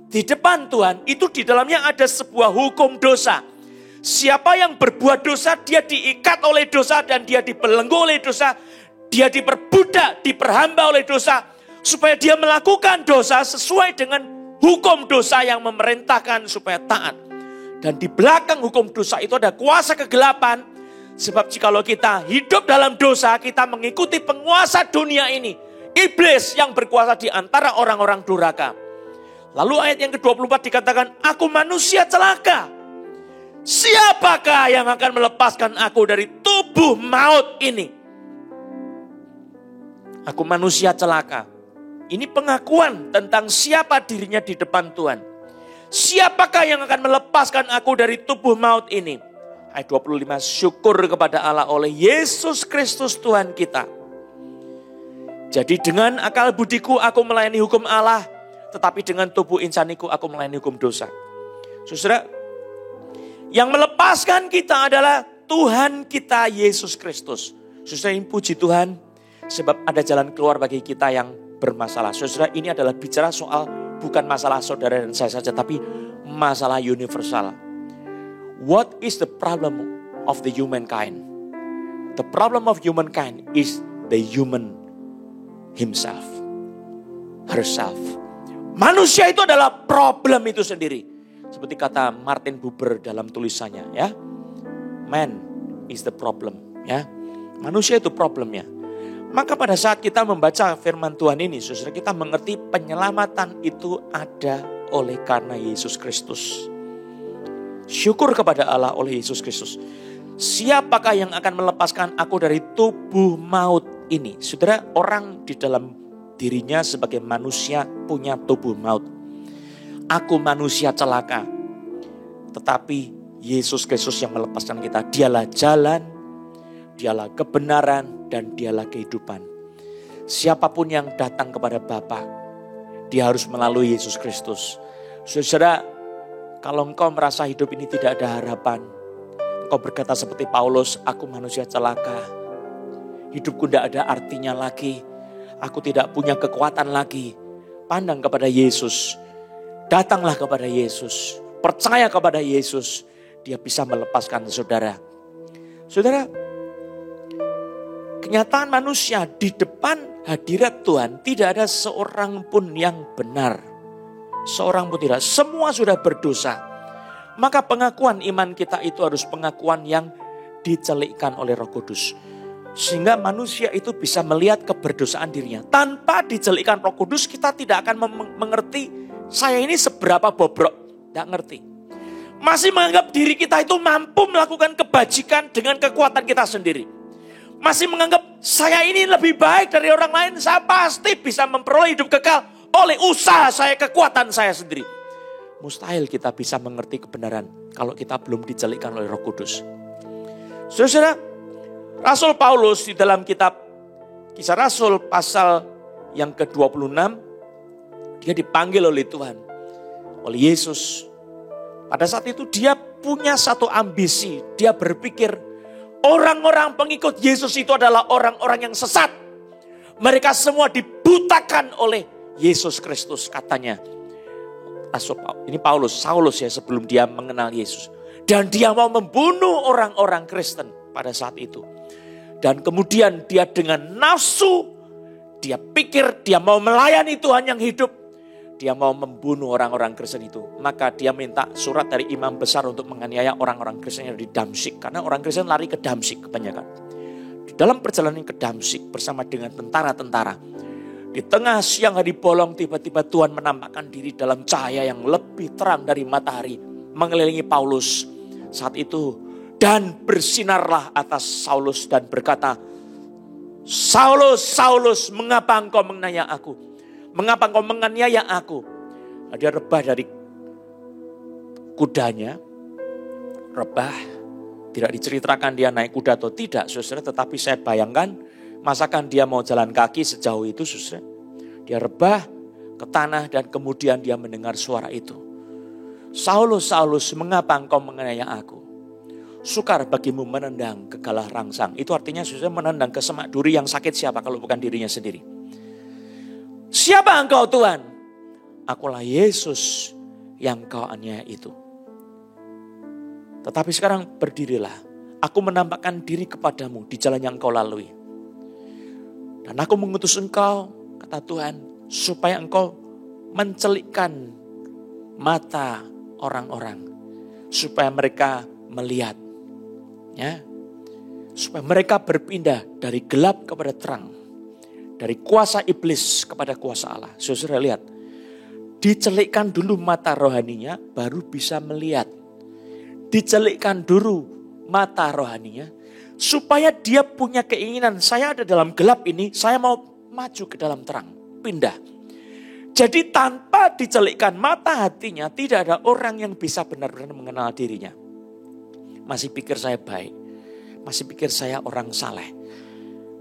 di depan Tuhan, itu di dalamnya ada sebuah hukum dosa. Siapa yang berbuat dosa, dia diikat oleh dosa dan dia dibelenggu oleh dosa. Dia diperbudak, diperhamba oleh dosa. Supaya dia melakukan dosa sesuai dengan hukum dosa yang memerintahkan supaya taat. Dan di belakang hukum dosa itu ada kuasa kegelapan. Sebab jikalau kita hidup dalam dosa, kita mengikuti penguasa dunia ini. Iblis yang berkuasa di antara orang-orang durhaka. Lalu ayat yang ke-24 dikatakan, aku manusia celaka. Siapakah yang akan melepaskan aku dari tubuh maut ini? Aku manusia celaka. Ini pengakuan tentang siapa dirinya di depan Tuhan. Siapakah yang akan melepaskan aku dari tubuh maut ini? Ayat 25, syukur kepada Allah oleh Yesus Kristus Tuhan kita. Jadi dengan akal budiku aku melayani hukum Allah, tetapi dengan tubuh insaniku aku melayani hukum dosa. Saudara, yang melepaskan kita adalah Tuhan kita Yesus Kristus. Saudara, ini puji Tuhan, sebab ada jalan keluar bagi kita yang bermasalah. Saudara, ini adalah bicara soal bukan masalah saudara dan saya saja, tapi masalah universal. What is the problem of the humankind? The problem of humankind is the human himself, herself. Manusia itu adalah problem itu sendiri. Seperti kata Martin Buber dalam tulisannya, ya. Man is the problem, ya. Manusia itu problemnya. Maka pada saat kita membaca firman Tuhan ini, saudara, kita mengerti penyelamatan itu ada oleh karena Yesus Kristus. Syukur kepada Allah oleh Yesus Kristus. Siapakah yang akan melepaskan aku dari tubuh maut ini? Saudara, orang di dalam dirinya sebagai manusia punya tubuh maut. Aku manusia celaka. Tetapi Yesus Kristus yang melepaskan kita. Dialah jalan, dialah kebenaran, dan dialah kehidupan. Siapapun yang datang kepada Bapa, dia harus melalui Yesus Kristus. Saudara, kalau engkau merasa hidup ini tidak ada harapan, engkau berkata seperti Paulus, aku manusia celaka. Hidupku tidak ada artinya lagi. Aku tidak punya kekuatan lagi. Pandang kepada Yesus. Datanglah kepada Yesus. Percaya kepada Yesus. Dia bisa melepaskan saudara. Saudara, kenyataan manusia di depan hadirat Tuhan tidak ada seorang pun yang benar. Seorang pun tidak. Semua sudah berdosa. Maka pengakuan iman kita itu harus pengakuan yang dicelikkan oleh Roh Kudus. Sehingga manusia itu bisa melihat keberdosaan dirinya. Tanpa dicelikkan Roh Kudus kita tidak akan mengerti saya ini seberapa bobrok. Tidak ngerti. Masih menganggap diri kita itu mampu melakukan kebajikan dengan kekuatan kita sendiri. Masih menganggap saya ini lebih baik dari orang lain. Saya pasti bisa memperoleh hidup kekal oleh usaha saya, kekuatan saya sendiri. Mustahil kita bisa mengerti kebenaran kalau kita belum dicelikkan oleh Roh Kudus. Saudara, Rasul Paulus di dalam kitab Kisah Rasul pasal yang ke-26, dia dipanggil oleh Tuhan, oleh Yesus. Pada saat itu dia punya satu ambisi. Dia berpikir orang-orang pengikut Yesus itu adalah orang-orang yang sesat. Mereka semua dibutakan oleh Yesus Kristus, katanya. Ini Saulus ya, sebelum dia mengenal Yesus. Dan dia mau membunuh orang-orang Kristen pada saat itu. Dan kemudian dia dengan nafsu, dia pikir dia mau melayani Tuhan yang hidup. Dia mau membunuh orang-orang Kristen itu. Maka dia minta surat dari imam besar untuk menganiaya orang-orang Kristen yang di Damsyik. Karena orang Kristen lari ke Damsyik kebanyakan. Di dalam perjalanan ke Damsyik bersama dengan tentara-tentara. Di tengah siang hari bolong tiba-tiba Tuhan menampakkan diri dalam cahaya yang lebih terang dari matahari. Mengelilingi Paulus saat itu. Dan bersinarlah atas Saulus dan berkata, Saulus, Saulus, mengapa engkau menganiaya aku? Mengapa engkau menganiaya aku? Dia rebah dari kudanya. Rebah. Tidak diceritakan dia naik kuda atau tidak, saudara. Tetapi saya bayangkan, masakan dia mau jalan kaki sejauh itu, saudara. Dia rebah ke tanah dan kemudian dia mendengar suara itu. Saulus, Saulus, mengapa engkau menganiaya aku? Sukar bagimu menendang ke galah rangsang. Itu artinya saudara menendang ke semak duri yang sakit siapa kalau bukan dirinya sendiri. Siapa engkau Tuhan? Akulah Yesus yang kau aniaya itu. Tetapi sekarang berdirilah. Aku menampakkan diri kepadamu di jalan yang kau lalui. Dan aku mengutus engkau, kata Tuhan, supaya engkau mencelikkan mata orang-orang. Supaya mereka melihat. Ya, supaya mereka berpindah dari gelap kepada terang. Dari kuasa iblis kepada kuasa Allah. Saudara lihat. Dicelikkan dulu mata rohaninya baru bisa melihat. Dicelikkan dulu mata rohaninya. Supaya dia punya keinginan. Saya ada dalam gelap ini. Saya mau maju ke dalam terang. Pindah. Jadi tanpa dicelikkan mata hatinya. Tidak ada orang yang bisa benar-benar mengenal dirinya. Masih pikir saya baik. Masih pikir saya orang saleh.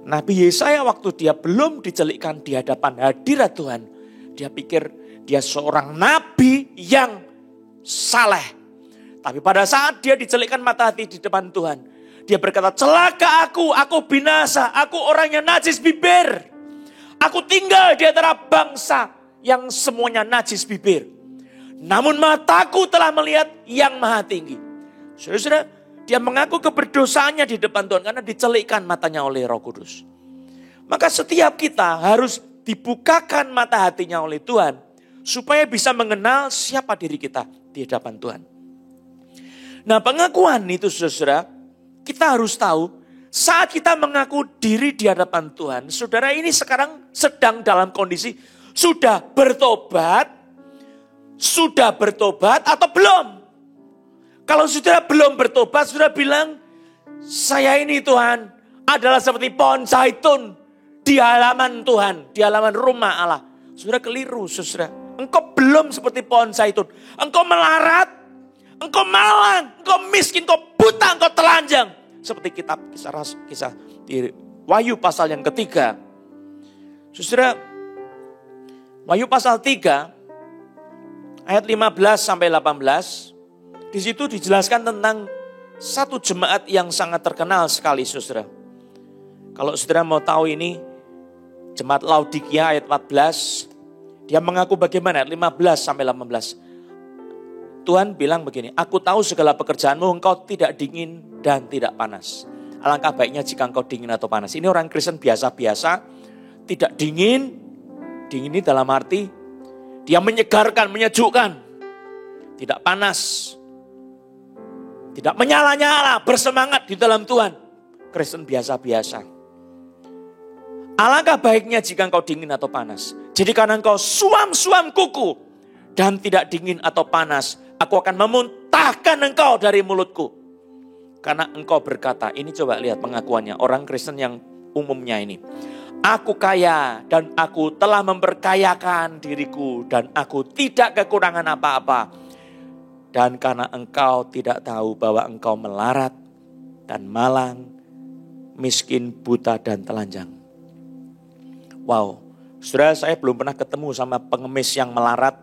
Nabi Yesaya waktu dia belum dicelikkan di hadapan hadirat Tuhan, dia pikir dia seorang nabi yang saleh. Tapi pada saat dia dicelikkan mata hati di depan Tuhan, dia berkata, celaka aku binasa, aku orang yang najis bibir. Aku tinggal di antara bangsa yang semuanya najis bibir. Namun mataku telah melihat yang maha tinggi. Saudara, dia mengaku keberdosaannya di depan Tuhan karena dicelikkan matanya oleh Roh Kudus. Maka setiap kita harus dibukakan mata hatinya oleh Tuhan supaya bisa mengenal siapa diri kita di hadapan Tuhan. Nah, pengakuan itu saudara, kita harus tahu saat kita mengaku diri di hadapan Tuhan, saudara ini sekarang sedang dalam kondisi sudah bertobat atau belum. Kalau saudara belum bertobat, saudara bilang, saya ini Tuhan adalah seperti pohon zaitun di halaman Tuhan, di halaman rumah Allah. Saudara keliru, saudara. Engkau belum seperti pohon zaitun. Engkau melarat, engkau malang, engkau miskin, engkau buta, engkau telanjang. Seperti kisah di Wahyu pasal yang ketiga. Saudara, Wahyu pasal 3 ayat 15 sampai 18. Di situ dijelaskan tentang satu jemaat yang sangat terkenal sekali, saudara. Kalau saudara mau tahu ini, jemaat Laodikia ayat 14, dia mengaku bagaimana? Ayat 15 sampai 18. Tuhan bilang begini, aku tahu segala pekerjaanmu, engkau tidak dingin dan tidak panas. Alangkah baiknya jika engkau dingin atau panas. Ini orang Kristen biasa-biasa, tidak dingin ini dalam arti dia menyegarkan, menyejukkan, tidak panas. Tidak menyala-nyala, bersemangat di dalam Tuhan. Kristen biasa-biasa. Alangkah baiknya jika engkau dingin atau panas. Jadi karena engkau suam-suam kuku dan tidak dingin atau panas, aku akan memuntahkan engkau dari mulutku. Karena engkau berkata, ini coba lihat pengakuannya orang Kristen yang umumnya ini. Aku kaya dan aku telah memperkayakan diriku dan aku tidak kekurangan apa-apa. Dan karena engkau tidak tahu bahwa engkau melarat dan malang, miskin, buta, dan telanjang. Wow, saudara, saya belum pernah ketemu sama pengemis yang melarat,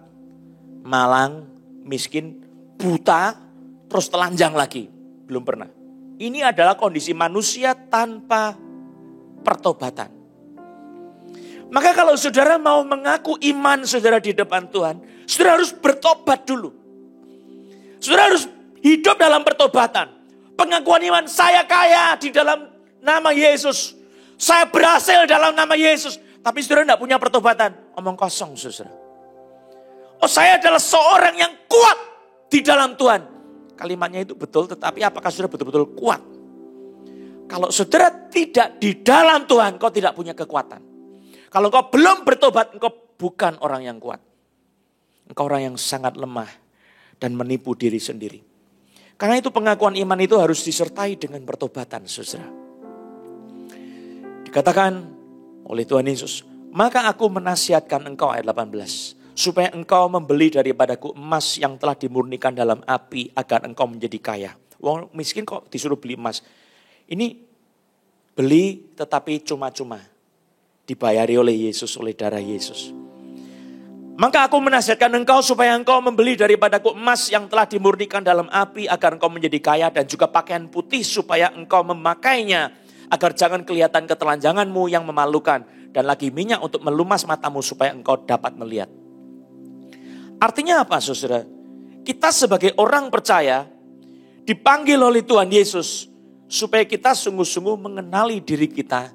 malang, miskin, buta, terus telanjang lagi. Belum pernah. Ini adalah kondisi manusia tanpa pertobatan. Maka kalau saudara mau mengaku iman saudara di depan Tuhan, saudara harus bertobat dulu. Saudara harus hidup dalam pertobatan. Pengakuan iman, saya kaya di dalam nama Yesus. Saya berhasil dalam nama Yesus. Tapi saudara tidak punya pertobatan. Omong kosong, saudara. Oh, saya adalah seorang yang kuat di dalam Tuhan. Kalimatnya itu betul, tetapi apakah saudara betul-betul kuat? Kalau saudara tidak di dalam Tuhan, kau tidak punya kekuatan. Kalau kau belum bertobat, engkau bukan orang yang kuat. Engkau orang yang sangat lemah dan menipu diri sendiri. Karena itu pengakuan iman itu harus disertai dengan pertobatan, saudara. Dikatakan oleh Tuhan Yesus, maka aku menasihatkan engkau ayat 18, supaya engkau membeli daripadaku emas yang telah dimurnikan dalam api agar engkau menjadi kaya. Wong miskin kok disuruh beli emas. Ini beli tetapi cuma-cuma, dibayari oleh Yesus, oleh darah Yesus. Maka aku menasihatkan engkau supaya engkau membeli daripadaku emas yang telah dimurnikan dalam api agar engkau menjadi kaya, dan juga pakaian putih supaya engkau memakainya agar jangan kelihatan ketelanjanganmu yang memalukan, dan lagi minyak untuk melumas matamu supaya engkau dapat melihat. Artinya apa, saudara? Kita sebagai orang percaya dipanggil oleh Tuhan Yesus supaya kita sungguh-sungguh mengenali diri kita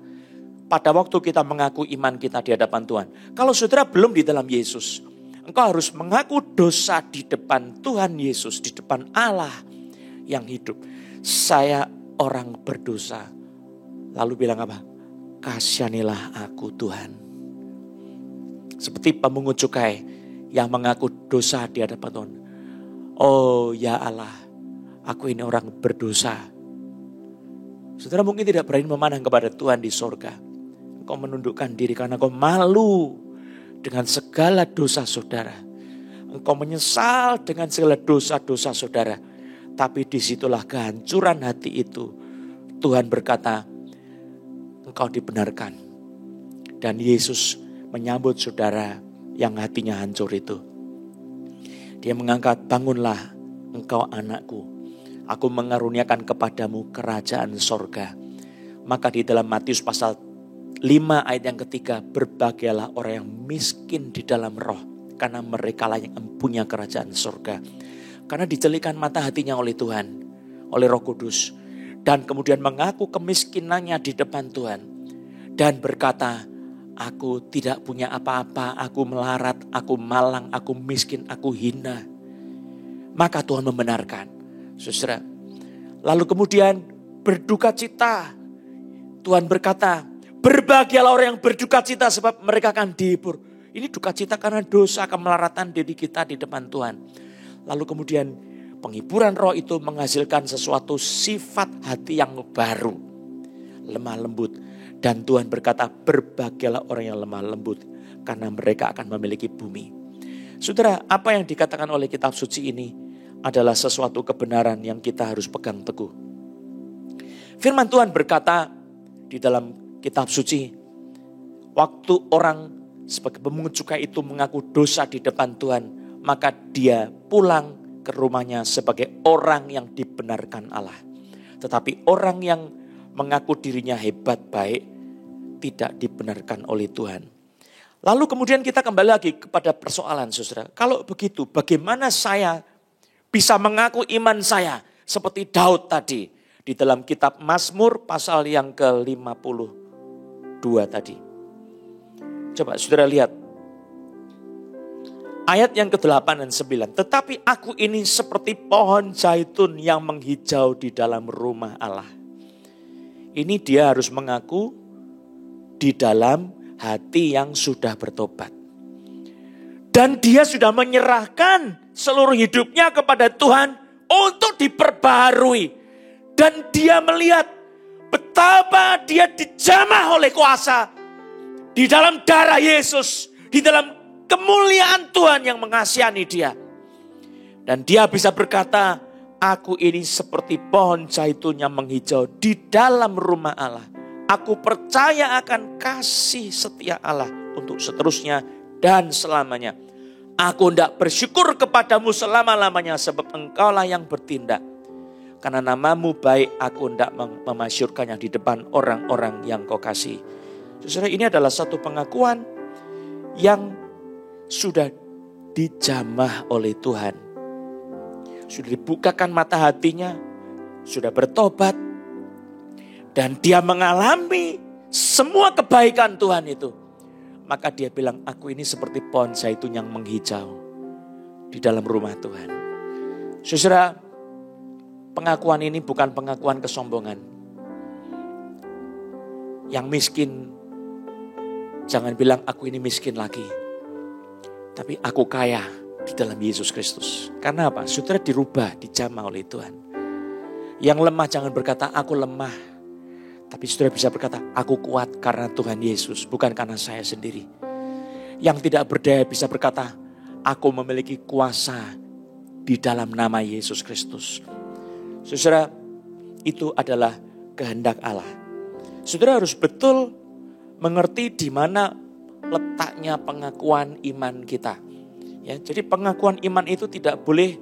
pada waktu kita mengaku iman kita di hadapan Tuhan. Kalau saudara belum di dalam Yesus, engkau harus mengaku dosa di depan Tuhan Yesus, di depan Allah yang hidup. Saya orang berdosa. Lalu bilang apa? Kasihanilah aku Tuhan. Seperti pemungut cukai yang mengaku dosa di hadapan Tuhan. Oh ya Allah, aku ini orang berdosa. Saudara mungkin tidak berani memandang kepada Tuhan di sorga. Kau menundukkan diri karena kau malu dengan segala dosa saudara. Engkau menyesal dengan segala dosa-dosa saudara. Tapi disitulah kehancuran hati itu. Tuhan berkata, engkau dibenarkan. Dan Yesus menyambut saudara yang hatinya hancur itu. Dia mengangkat, bangunlah engkau anakku. Aku mengaruniakan kepadamu kerajaan sorga. Maka di dalam Matius pasal 5 ayat yang ketiga, berbahagialah orang yang miskin di dalam roh, karena mereka lah yang mempunyai kerajaan sorga. Karena dijelikan mata hatinya oleh Tuhan, oleh Roh Kudus. Dan kemudian mengaku kemiskinannya di depan Tuhan. Dan berkata, aku tidak punya apa-apa, aku melarat, aku malang, aku miskin, aku hina. Maka Tuhan membenarkan. Saudara, lalu kemudian berduka cita. Tuhan berkata, berbahagialah orang yang berduka cita sebab mereka akan dihibur. Ini duka cita karena dosa, kemelaratan diri kita di depan Tuhan. Lalu kemudian penghiburan roh itu menghasilkan sesuatu sifat hati yang baru. Lemah lembut. Dan Tuhan berkata, berbahagialah orang yang lemah lembut, karena mereka akan memiliki bumi. Saudara, apa yang dikatakan oleh kitab suci ini adalah sesuatu kebenaran yang kita harus pegang teguh. Firman Tuhan berkata di dalam kitab suci, waktu orang sebagai pemungut cukai itu mengaku dosa di depan Tuhan, maka dia pulang ke rumahnya sebagai orang yang dibenarkan Allah. Tetapi orang yang mengaku dirinya hebat baik tidak dibenarkan oleh Tuhan. Lalu kemudian kita kembali lagi kepada persoalan, saudara. Kalau begitu, bagaimana saya bisa mengaku iman saya seperti Daud tadi di dalam kitab Mazmur pasal yang ke-52 tadi. Coba saudara lihat ayat yang ke-8 dan 9. Tetapi aku ini seperti pohon zaitun yang menghijau di dalam rumah Allah. Ini dia harus mengaku di dalam hati yang sudah bertobat. Dan dia sudah menyerahkan seluruh hidupnya kepada Tuhan untuk diperbaharui. Dan dia melihat betapa dia dijamah oleh kuasa di dalam darah Yesus, di dalam kemuliaan Tuhan yang mengasihani dia. Dan dia bisa berkata, aku ini seperti pohon zaitun yang menghijau di dalam rumah Allah. Aku percaya akan kasih setia Allah untuk seterusnya dan selamanya. Aku hendak bersyukur kepadamu selama-lamanya sebab engkaulah yang bertindak. Karena namamu baik, aku hendak memasyurkannya di depan orang-orang yang kau kasih. Saudara, ini adalah satu pengakuan yang sudah dijamah oleh Tuhan. Sudah dibukakan mata hatinya, sudah bertobat. Dan dia mengalami semua kebaikan Tuhan itu. Maka dia bilang, aku ini seperti pohon zaitun yang menghijau di dalam rumah Tuhan. Saudara, pengakuan ini bukan pengakuan kesombongan. Yang miskin, jangan bilang aku ini miskin lagi. Tapi aku kaya di dalam Yesus Kristus. Karena apa? Saudara dirubah, dijamah oleh Tuhan. Yang lemah jangan berkata, aku lemah. Tapi saudara bisa berkata, aku kuat karena Tuhan Yesus, bukan karena saya sendiri. Yang tidak berdaya bisa berkata, aku memiliki kuasa di dalam nama Yesus Kristus. Saudara, itu adalah kehendak Allah. Saudara harus betul mengerti di mana letaknya pengakuan iman kita. Ya, jadi pengakuan iman itu tidak boleh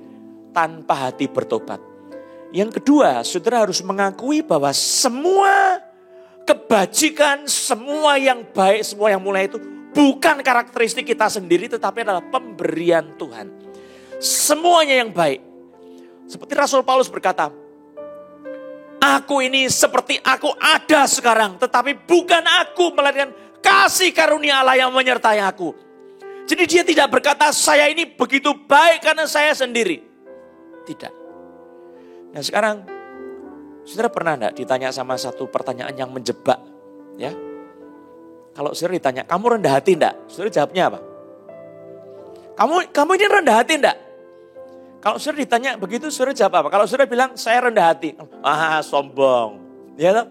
tanpa hati bertobat. Yang kedua, saudara harus mengakui bahwa semua kebajikan, semua yang baik, semua yang mulia itu bukan karakteristik kita sendiri, tetapi adalah pemberian Tuhan. Semuanya yang baik. Seperti Rasul Paulus berkata, aku ini seperti aku ada sekarang, tetapi bukan aku, melainkan kasih karunia Allah yang menyertai aku. Jadi dia tidak berkata, saya ini begitu baik karena saya sendiri. Tidak. Nah sekarang, saudara pernah enggak ditanya sama satu pertanyaan yang menjebak? Ya, kalau saudara ditanya, kamu rendah hati enggak? Saudara jawabnya apa? Kamu ini rendah hati enggak? Kalau saudara ditanya begitu, saudara jawab apa? Kalau saudara bilang, saya rendah hati. Sombong. Ya toh?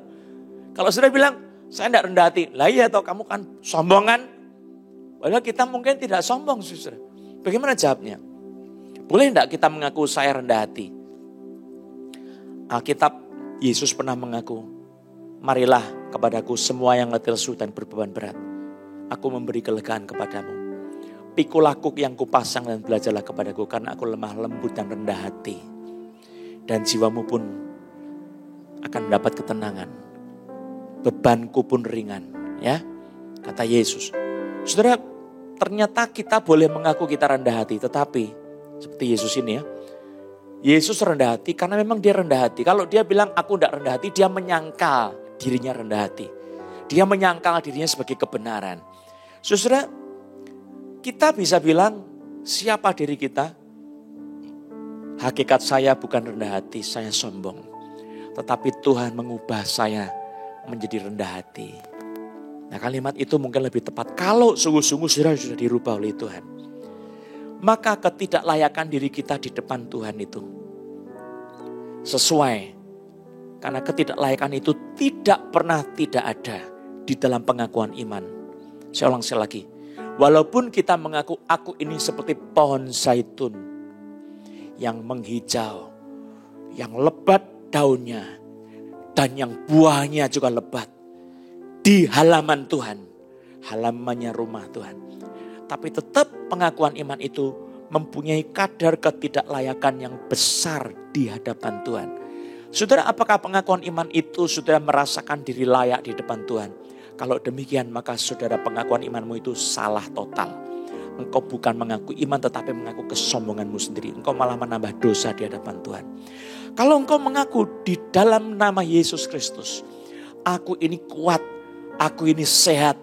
Kalau saudara bilang, saya enggak rendah hati. Lah iya toh, kamu kan sombongan. Padahal kita mungkin tidak sombong, saudara. Bagaimana jawabnya? Boleh enggak kita mengaku saya rendah hati? Alkitab, Yesus pernah mengaku, marilah kepadaku semua yang letih lesu dan berbeban berat. Aku memberi kelegaan kepadamu. Pikul aku yang kupasang dan belajarlah kepadaku, karena aku lemah lembut dan rendah hati. Dan jiwamu pun akan mendapat ketenangan. Bebanku pun ringan, ya, kata Yesus. Saudara, ternyata kita boleh mengaku kita rendah hati, tetapi seperti Yesus ini ya. Yesus rendah hati karena memang dia rendah hati. Kalau dia bilang aku tidak rendah hati, dia menyangkal dirinya rendah hati. Dia menyangkal dirinya sebagai kebenaran. Saudara, kita bisa bilang siapa diri kita? Hakikat saya bukan rendah hati, saya sombong. Tetapi Tuhan mengubah saya menjadi rendah hati. Nah, kalimat itu mungkin lebih tepat kalau sungguh-sungguh sudah dirubah oleh Tuhan. Maka ketidaklayakan diri kita di depan Tuhan itu sesuai. Karena ketidaklayakan itu tidak pernah tidak ada di dalam pengakuan iman. Saya ulang sekali lagi. Walaupun kita mengaku aku ini seperti pohon zaitun yang menghijau, yang lebat daunnya, dan yang buahnya juga lebat di halaman Tuhan, halamannya rumah Tuhan. Tapi tetap pengakuan iman itu mempunyai kadar ketidaklayakan yang besar di hadapan Tuhan. Saudara, apakah pengakuan iman itu saudara merasakan diri layak di depan Tuhan? Kalau demikian maka saudara pengakuan imanmu itu salah total. Engkau bukan mengaku iman tetapi mengaku kesombonganmu sendiri. Engkau malah menambah dosa di hadapan Tuhan. Kalau engkau mengaku di dalam nama Yesus Kristus, aku ini kuat, aku ini sehat,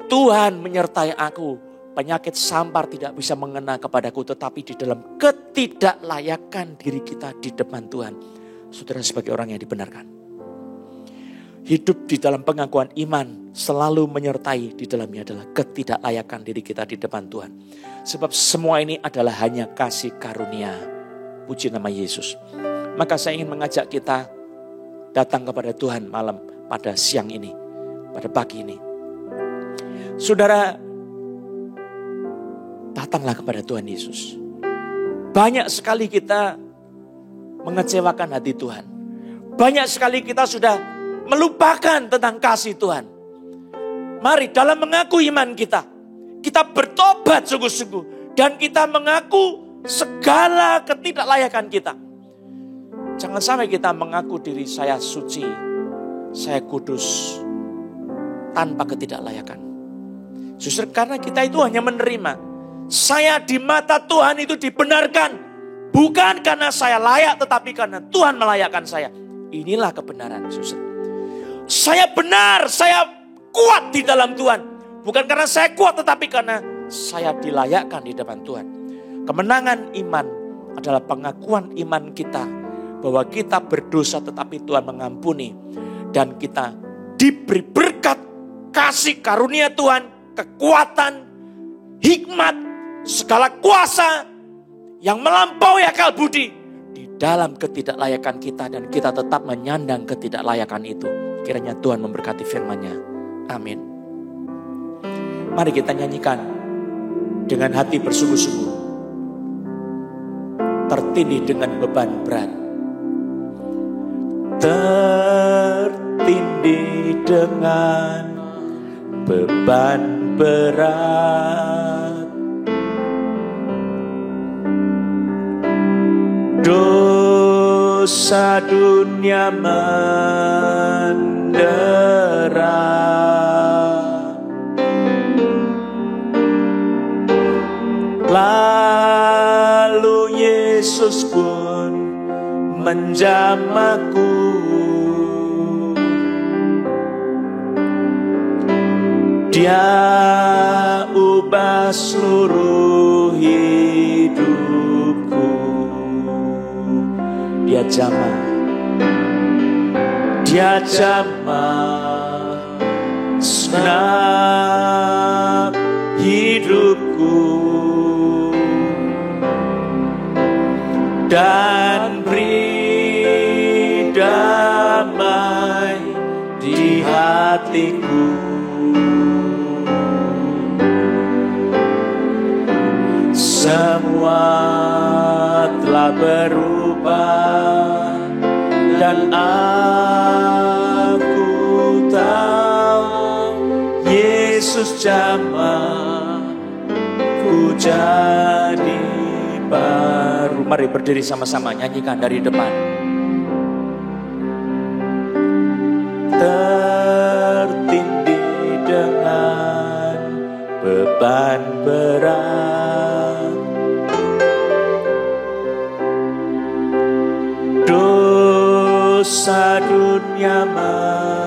Tuhan menyertai aku. Penyakit sampar tidak bisa mengena kepadaku, tetapi di dalam ketidaklayakan diri kita di depan Tuhan, saudara sebagai orang yang dibenarkan. Hidup di dalam pengakuan iman selalu menyertai di dalamnya adalah ketidaklayakan diri kita di depan Tuhan. Sebab semua ini adalah hanya kasih karunia. Puji nama Yesus. Maka saya ingin mengajak kita datang kepada Tuhan malam pada siang ini, pada pagi ini. Saudara, datanglah kepada Tuhan Yesus. Banyak sekali kita mengecewakan hati Tuhan. Banyak sekali kita sudah melupakan tentang kasih Tuhan. Mari dalam mengaku iman kita bertobat sungguh-sungguh. Dan kita mengaku segala ketidaklayakan kita. Jangan sampai kita mengaku diri saya suci, saya kudus, tanpa ketidaklayakan. Justru karena kita itu hanya menerima. Saya di mata Tuhan itu dibenarkan. Bukan karena saya layak, tetapi karena Tuhan melayakkan saya. Inilah kebenaran, saudara. Saya benar, saya kuat di dalam Tuhan. Bukan karena saya kuat, tetapi karena saya dilayakkan di depan Tuhan. Kemenangan iman adalah pengakuan iman kita. Bahwa kita berdosa tetapi Tuhan mengampuni. Dan kita diberi berkat, kasih karunia Tuhan, kekuatan, hikmat, segala kuasa yang melampaui akal budi di dalam ketidaklayakan kita, dan kita tetap menyandang ketidaklayakan itu. Kiranya Tuhan memberkati firman-Nya. Amin. Mari kita nyanyikan dengan hati bersungguh-sungguh, tertindih dengan beban berat. Tertindih dengan beban berat, dosa dunia mendera, lalu Yesus pun menjamahku. Dia ubah seluruh hidupku. Dia jamah segenap hidupku, dan beri damai di hatiku. Semua telah berubah dan aku tahu Yesus jamah ku jadi baru. Mari berdiri sama-sama nyanyikan dari depan. Tertindih dengan beban berat, dosa dunia mendera,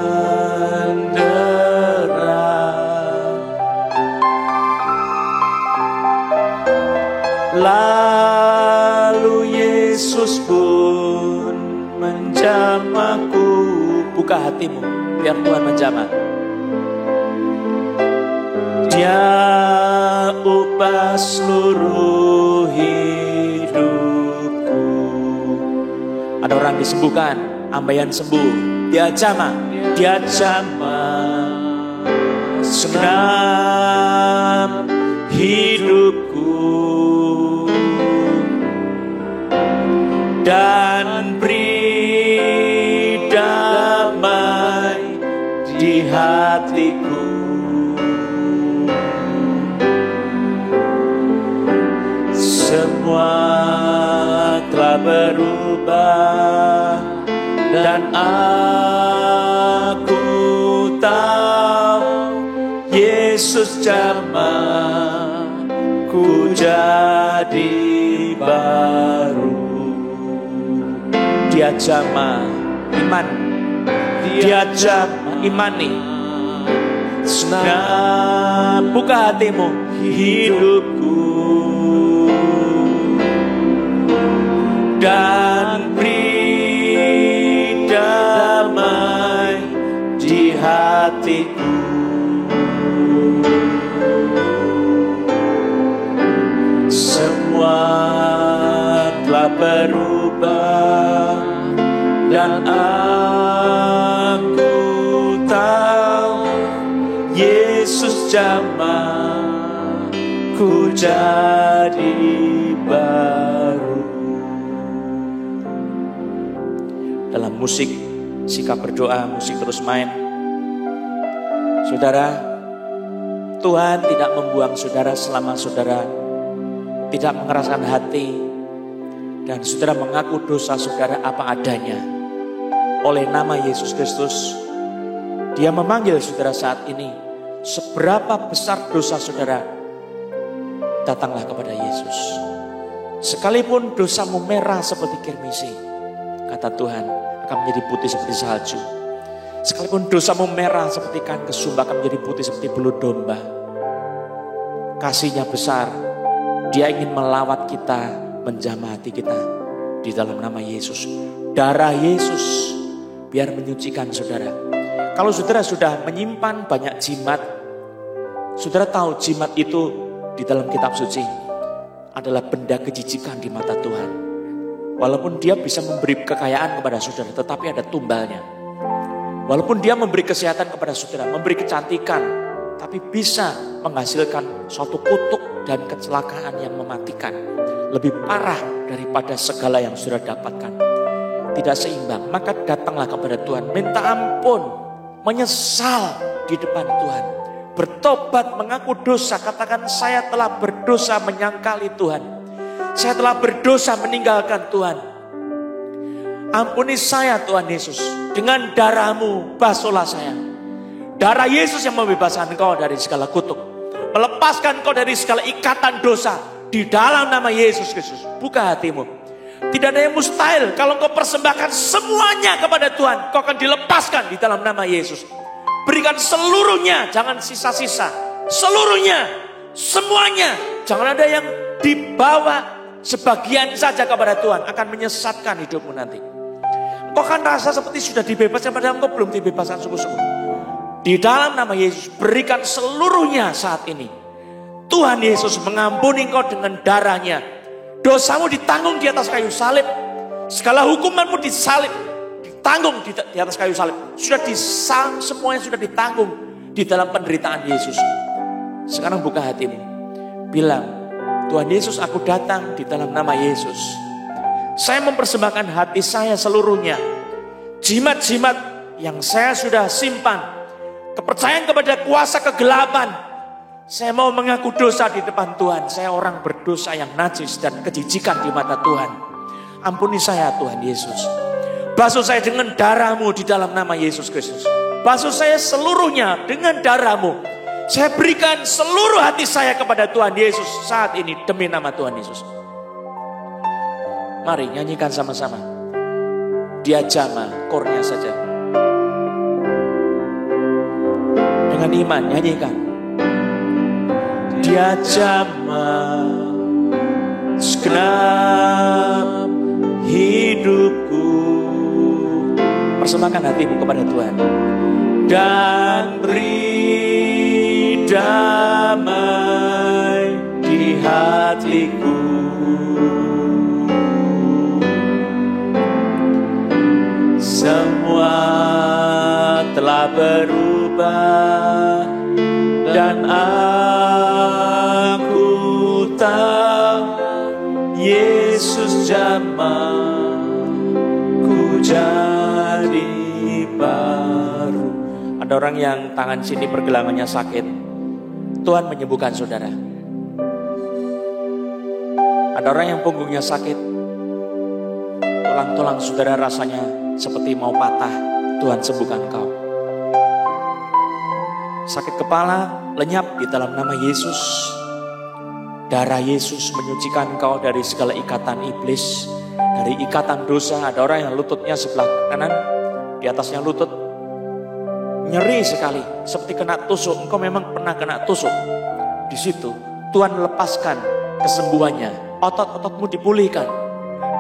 lalu Yesus pun menjamahku. Buka hatimu, biar Tuhan menjamah. Dia ubah seluruh hidupku. Ada orang disembuhkan, ambayan sembuh. Dia jamah senam hidupku dan beri damai di hatiku. Semua telah berubah dan aku tahu Yesus jamah ku jadi baru. Dia jamah iman, dia jamah imani. Senang buka hatimu, hidupku dan beri damai di hatiku. Semua telah berubah dan aku tahu Yesus jamah ku jadi baru. Dalam musik, sikap berdoa, musik terus main. Saudara, Tuhan tidak membuang saudara selama saudara tidak mengeraskan hati dan saudara mengaku dosa saudara apa adanya. Oleh nama Yesus Kristus, Dia memanggil saudara saat ini. Seberapa besar dosa saudara, datanglah kepada Yesus. Sekalipun dosamu merah seperti kirmisi, kata Tuhan, akan menjadi putih seperti salju. Sekalipun dosamu merah seperti kain kesumba, akan menjadi putih seperti bulu domba. Kasih-Nya besar. Dia ingin melawat kita, menjamah hati kita di dalam nama Yesus. Darah Yesus biar menyucikan saudara. Kalau saudara sudah menyimpan banyak jimat, saudara tahu jimat itu di dalam kitab suci adalah benda kejijikan di mata Tuhan. Walaupun dia bisa memberi kekayaan kepada saudara, tetapi ada tumbalnya. Walaupun dia memberi kesehatan kepada saudara, memberi kecantikan, tapi bisa menghasilkan suatu kutuk dan kecelakaan yang mematikan. Lebih parah daripada segala yang saudara dapatkan. Tidak seimbang, maka datanglah kepada Tuhan. Minta ampun, menyesal di depan Tuhan. Bertobat, mengaku dosa, katakan saya telah berdosa menyangkali Tuhan. Saya telah berdosa meninggalkan Tuhan. Ampuni saya Tuhan Yesus. Dengan darah-Mu basuhlah saya. Darah Yesus yang membebaskan engkau dari segala kutuk. Melepaskan engkau dari segala ikatan dosa. Di dalam nama Yesus Kristus. Buka hatimu. Tidak ada yang mustahil. Kalau engkau persembahkan semuanya kepada Tuhan, engkau akan dilepaskan di dalam nama Yesus. Berikan seluruhnya, jangan sisa-sisa. Seluruhnya, semuanya. Jangan ada yang dibawa sebagian saja kepada Tuhan. Akan menyesatkan hidupmu nanti. Engkau akan rasa seperti sudah dibebaskan, padahal engkau belum dibebaskan sungguh-sungguh. Di dalam nama Yesus, berikan seluruhnya saat ini. Tuhan Yesus mengampuni engkau dengan darah-Nya. Dosamu ditanggung di atas kayu salib. Segala hukumanmu disalib, ditanggung di atas kayu salib. Semuanya sudah ditanggung di dalam penderitaan Yesus. Sekarang buka hatimu. Bilang, Tuhan Yesus, aku datang di dalam nama Yesus. Saya mempersembahkan hati saya seluruhnya. Jimat-jimat yang saya sudah simpan. Kepercayaan kepada kuasa kegelapan Saya mau mengaku dosa di depan Tuhan. Saya orang berdosa yang najis dan kejijikan di mata Tuhan. Ampuni saya Tuhan Yesus. Basuh saya dengan darah-Mu di dalam nama Yesus Kristus. Basuh saya seluruhnya dengan darah-Mu. Saya berikan seluruh hati saya kepada Tuhan Yesus saat ini demi nama Tuhan Yesus. Mari nyanyikan sama-sama. Dia jama, kornya saja. Dengan iman nyanyikan. Dia jama segenap hidupku. Persembahkan hatimu kepada Tuhan. Dan beri damai di hatiku. Semua telah berubah dan aku tahu Yesus jamah ku jadi baru. Ada orang yang tangan sini pergelangannya sakit, Tuhan menyembuhkan saudara. Ada orang yang punggungnya sakit, tulang-tulang saudara rasanya seperti mau patah, Tuhan sembuhkan kau. Sakit kepala lenyap di dalam nama Yesus. Darah Yesus menyucikan kau dari segala ikatan iblis, dari ikatan dosa. Ada orang yang lututnya sebelah kanan, di atasnya lutut nyeri sekali, seperti kena tusuk. Engkau memang pernah kena tusuk. Di situ Tuhan lepaskan kesembuhannya, otot-ototmu dipulihkan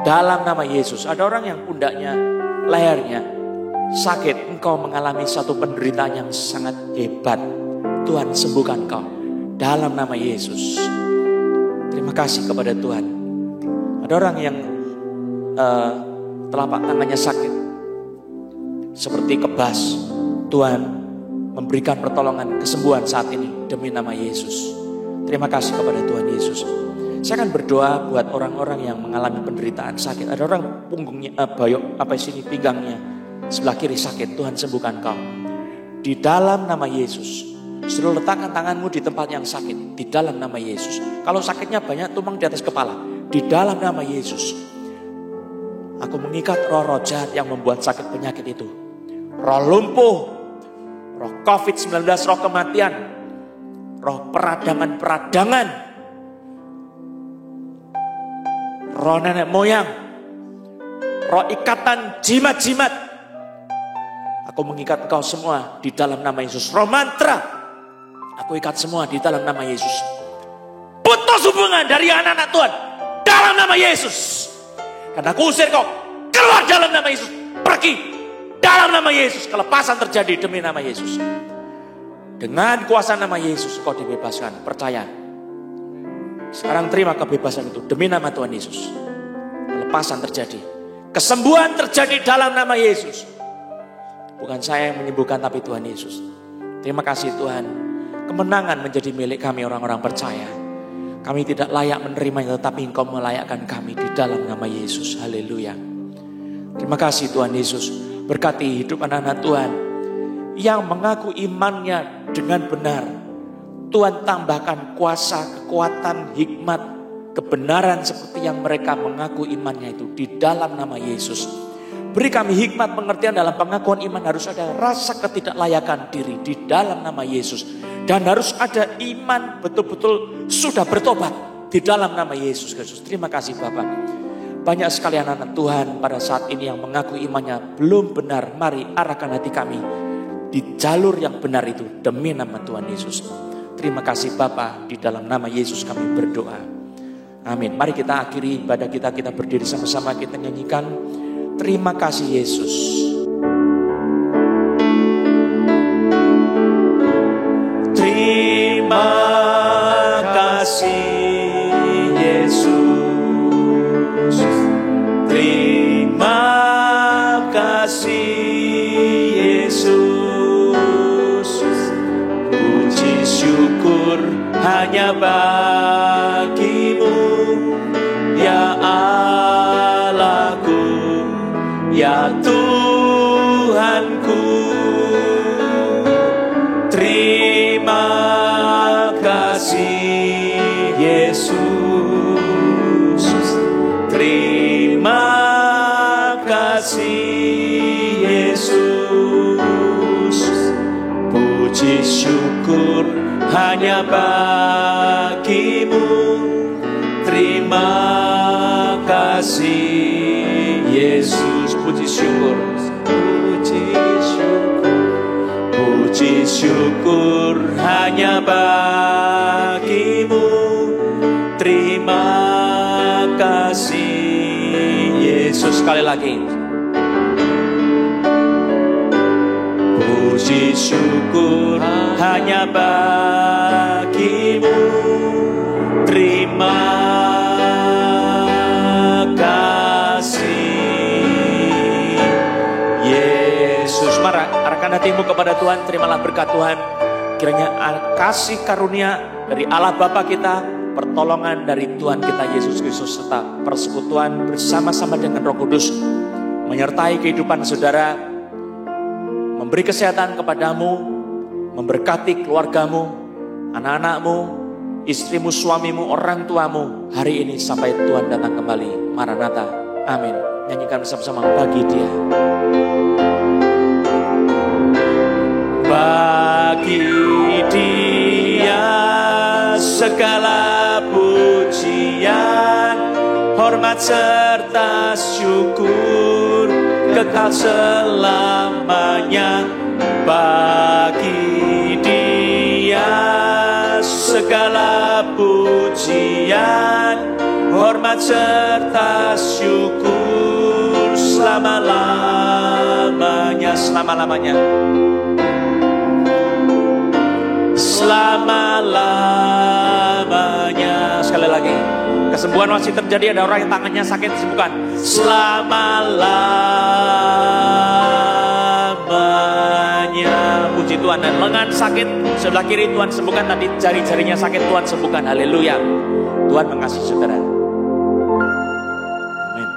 dalam nama Yesus. Ada orang yang pundaknya, lehernya sakit, engkau mengalami satu penderitaan yang sangat hebat. Tuhan sembuhkan kau dalam nama Yesus. Terima kasih kepada Tuhan. Ada orang yang telapak tangannya sakit, seperti kebas. Tuhan memberikan pertolongan kesembuhan saat ini demi nama Yesus. Terima kasih kepada Tuhan Yesus. Saya akan berdoa buat orang-orang yang mengalami penderitaan sakit. Ada orang punggungnya, pinggangnya sebelah kiri sakit. Tuhan sembuhkan kau. Di dalam nama Yesus. Suruh letakkan tanganmu di tempat yang sakit. Di dalam nama Yesus. Kalau sakitnya banyak tumpang di atas kepala. Di dalam nama Yesus. Aku mengikat roh-roh jahat yang membuat sakit penyakit itu. Roh lumpuh. Roh COVID-19, roh kematian. Roh peradangan-peradangan. Roh nenek moyang. Roh ikatan jimat-jimat. Aku mengikat kau semua di dalam nama Yesus. Roh mantra. Aku ikat semua di dalam nama Yesus. Putus hubungan dari anak-anak Tuhan dalam nama Yesus. Karena aku usir kau keluar dalam nama Yesus. Pergi dalam nama Yesus. Kelepasan terjadi demi nama Yesus. Dengan kuasa nama Yesus kau dibebaskan. Percaya. Sekarang terima kebebasan itu demi nama Tuhan Yesus. Kelepasan terjadi. Kesembuhan terjadi dalam nama Yesus. Bukan saya yang menyembuhkan tapi Tuhan Yesus. Terima kasih Tuhan. Kemenangan menjadi milik kami orang-orang percaya. Kami tidak layak menerimanya tetapi Engkau melayakkan kami di dalam nama Yesus. Haleluya. Terima kasih Tuhan Yesus. Berkati hidup anak-anak Tuhan yang mengaku imannya dengan benar. Tuhan tambahkan kuasa, kekuatan, hikmat, kebenaran seperti yang mereka mengaku imannya itu di dalam nama Yesus. Beri kami hikmat pengertian dalam pengakuan iman, harus ada rasa ketidaklayakan diri di dalam nama Yesus. Dan harus ada iman betul-betul sudah bertobat di dalam nama Yesus Kristus. Terima kasih Bapak. Banyak sekali anak-anak Tuhan pada saat ini yang mengaku imannya belum benar. Mari arahkan hati kami di jalur yang benar itu demi nama Tuhan Yesus. Terima kasih Bapa, di dalam nama Yesus kami berdoa. Amin. Mari kita akhiri ibadah kita berdiri sama-sama, kita nyanyikan terima kasih Yesus. Terima kasih Yesus. Terima kasih Yesus. Puji syukur hanya bagimu, ya Allahku, ya Tuhanku. Terima kasih Puji syukur hanya bagimu. Terima kasih Yesus. Puji syukur. Puji syukur hanya bagimu. Terima kasih Yesus. Sekali lagi. Puji syukur hanya bagimu. Terima kasih Yesus. Mari arahkan hatimu kepada Tuhan. Terimalah berkat Tuhan. Kiranya kasih karunia dari Allah Bapa kita, pertolongan dari Tuhan kita Yesus Kristus, serta persekutuan bersama-sama dengan Roh Kudus menyertai kehidupan saudara, memberi kesehatan kepadamu, memberkati keluargamu, anak-anakmu, istrimu, suamimu, orang tuamu hari ini sampai Tuhan datang kembali. Maranatha. Amin. Nyanyikan bersama-sama bagi Dia. Bagi Dia segala pujian, hormat serta syukur kekal selamanya. Bagi Dia segala pujian, hormat serta syukur selama-lamanya. Selama-lamanya. Selama-lamanya. Sekali lagi. Kesembuhan masih terjadi, ada orang yang tangannya sakit, disembuhkan. Selama-lamanya. Puji Tuhan. Dan lengan sakit sebelah kiri Tuhan sembuhkan. Tadi jari-jarinya sakit Tuhan sembuhkan. Haleluya. Tuhan mengasihi saudara. Amin.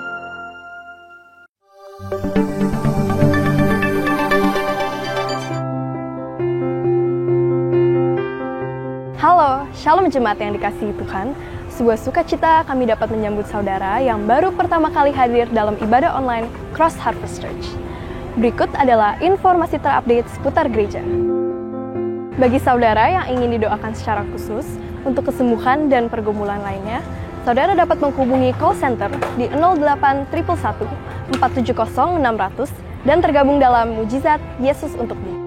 Halo, Shalom Jemaat yang dikasihi Tuhan. Sebuah sukacita kami dapat menyambut saudara yang baru pertama kali hadir dalam ibadah online Cross Harvest Church. Berikut adalah informasi terupdate seputar gereja. Bagi saudara yang ingin didoakan secara khusus untuk kesembuhan dan pergumulan lainnya, saudara dapat menghubungi call center di 08 111 470 600 dan tergabung dalam Mujizat Yesus untuk Dia.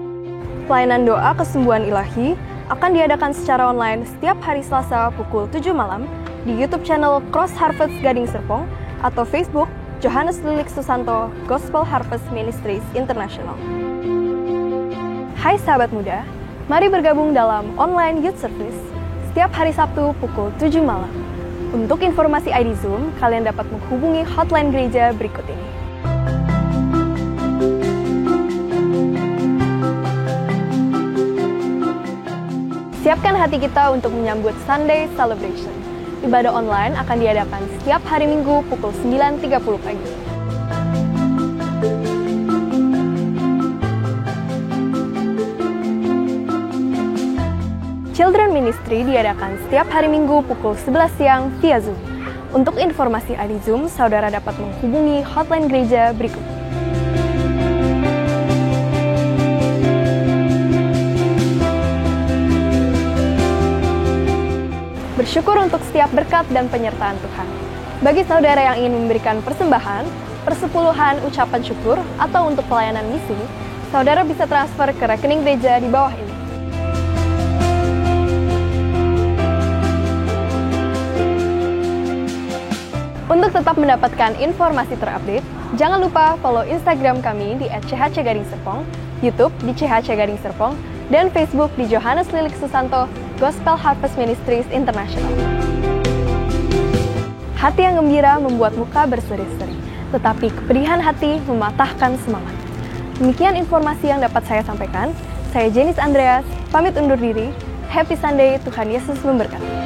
Pelayanan doa kesembuhan ilahi akan diadakan secara online setiap hari Selasa pukul 7 malam di YouTube channel Cross Harvest Gading Serpong atau Facebook Johannes Lilik Susanto Gospel Harvest Ministries International. Hai sahabat muda, mari bergabung dalam online youth service setiap hari Sabtu pukul 7 malam. Untuk informasi ID Zoom, kalian dapat menghubungi hotline gereja berikut ini. Siapkan hati kita untuk menyambut Sunday Celebration. Ibadah online akan diadakan setiap hari Minggu pukul 9.30 pagi. Children Ministry diadakan setiap hari Minggu pukul 11 siang via Zoom. Untuk informasi ID Zoom, saudara dapat menghubungi hotline gereja berikut. Bersyukur untuk setiap berkat dan penyertaan Tuhan. Bagi saudara yang ingin memberikan persembahan, persepuluhan, ucapan syukur, atau untuk pelayanan misi, saudara bisa transfer ke rekening gereja di bawah ini. Untuk tetap mendapatkan informasi terupdate, jangan lupa follow Instagram kami di @chhcgadingserpong, YouTube di CHC Gading Serpong, dan Facebook di Johannes Lilik Susanto Gospel Harvest Ministries International. Hati yang gembira membuat muka berseri-seri, tetapi kepedihan hati mematahkan semangat. Demikian informasi yang dapat saya sampaikan. Saya Jenis Andreas, pamit undur diri. Happy Sunday, Tuhan Yesus memberkati.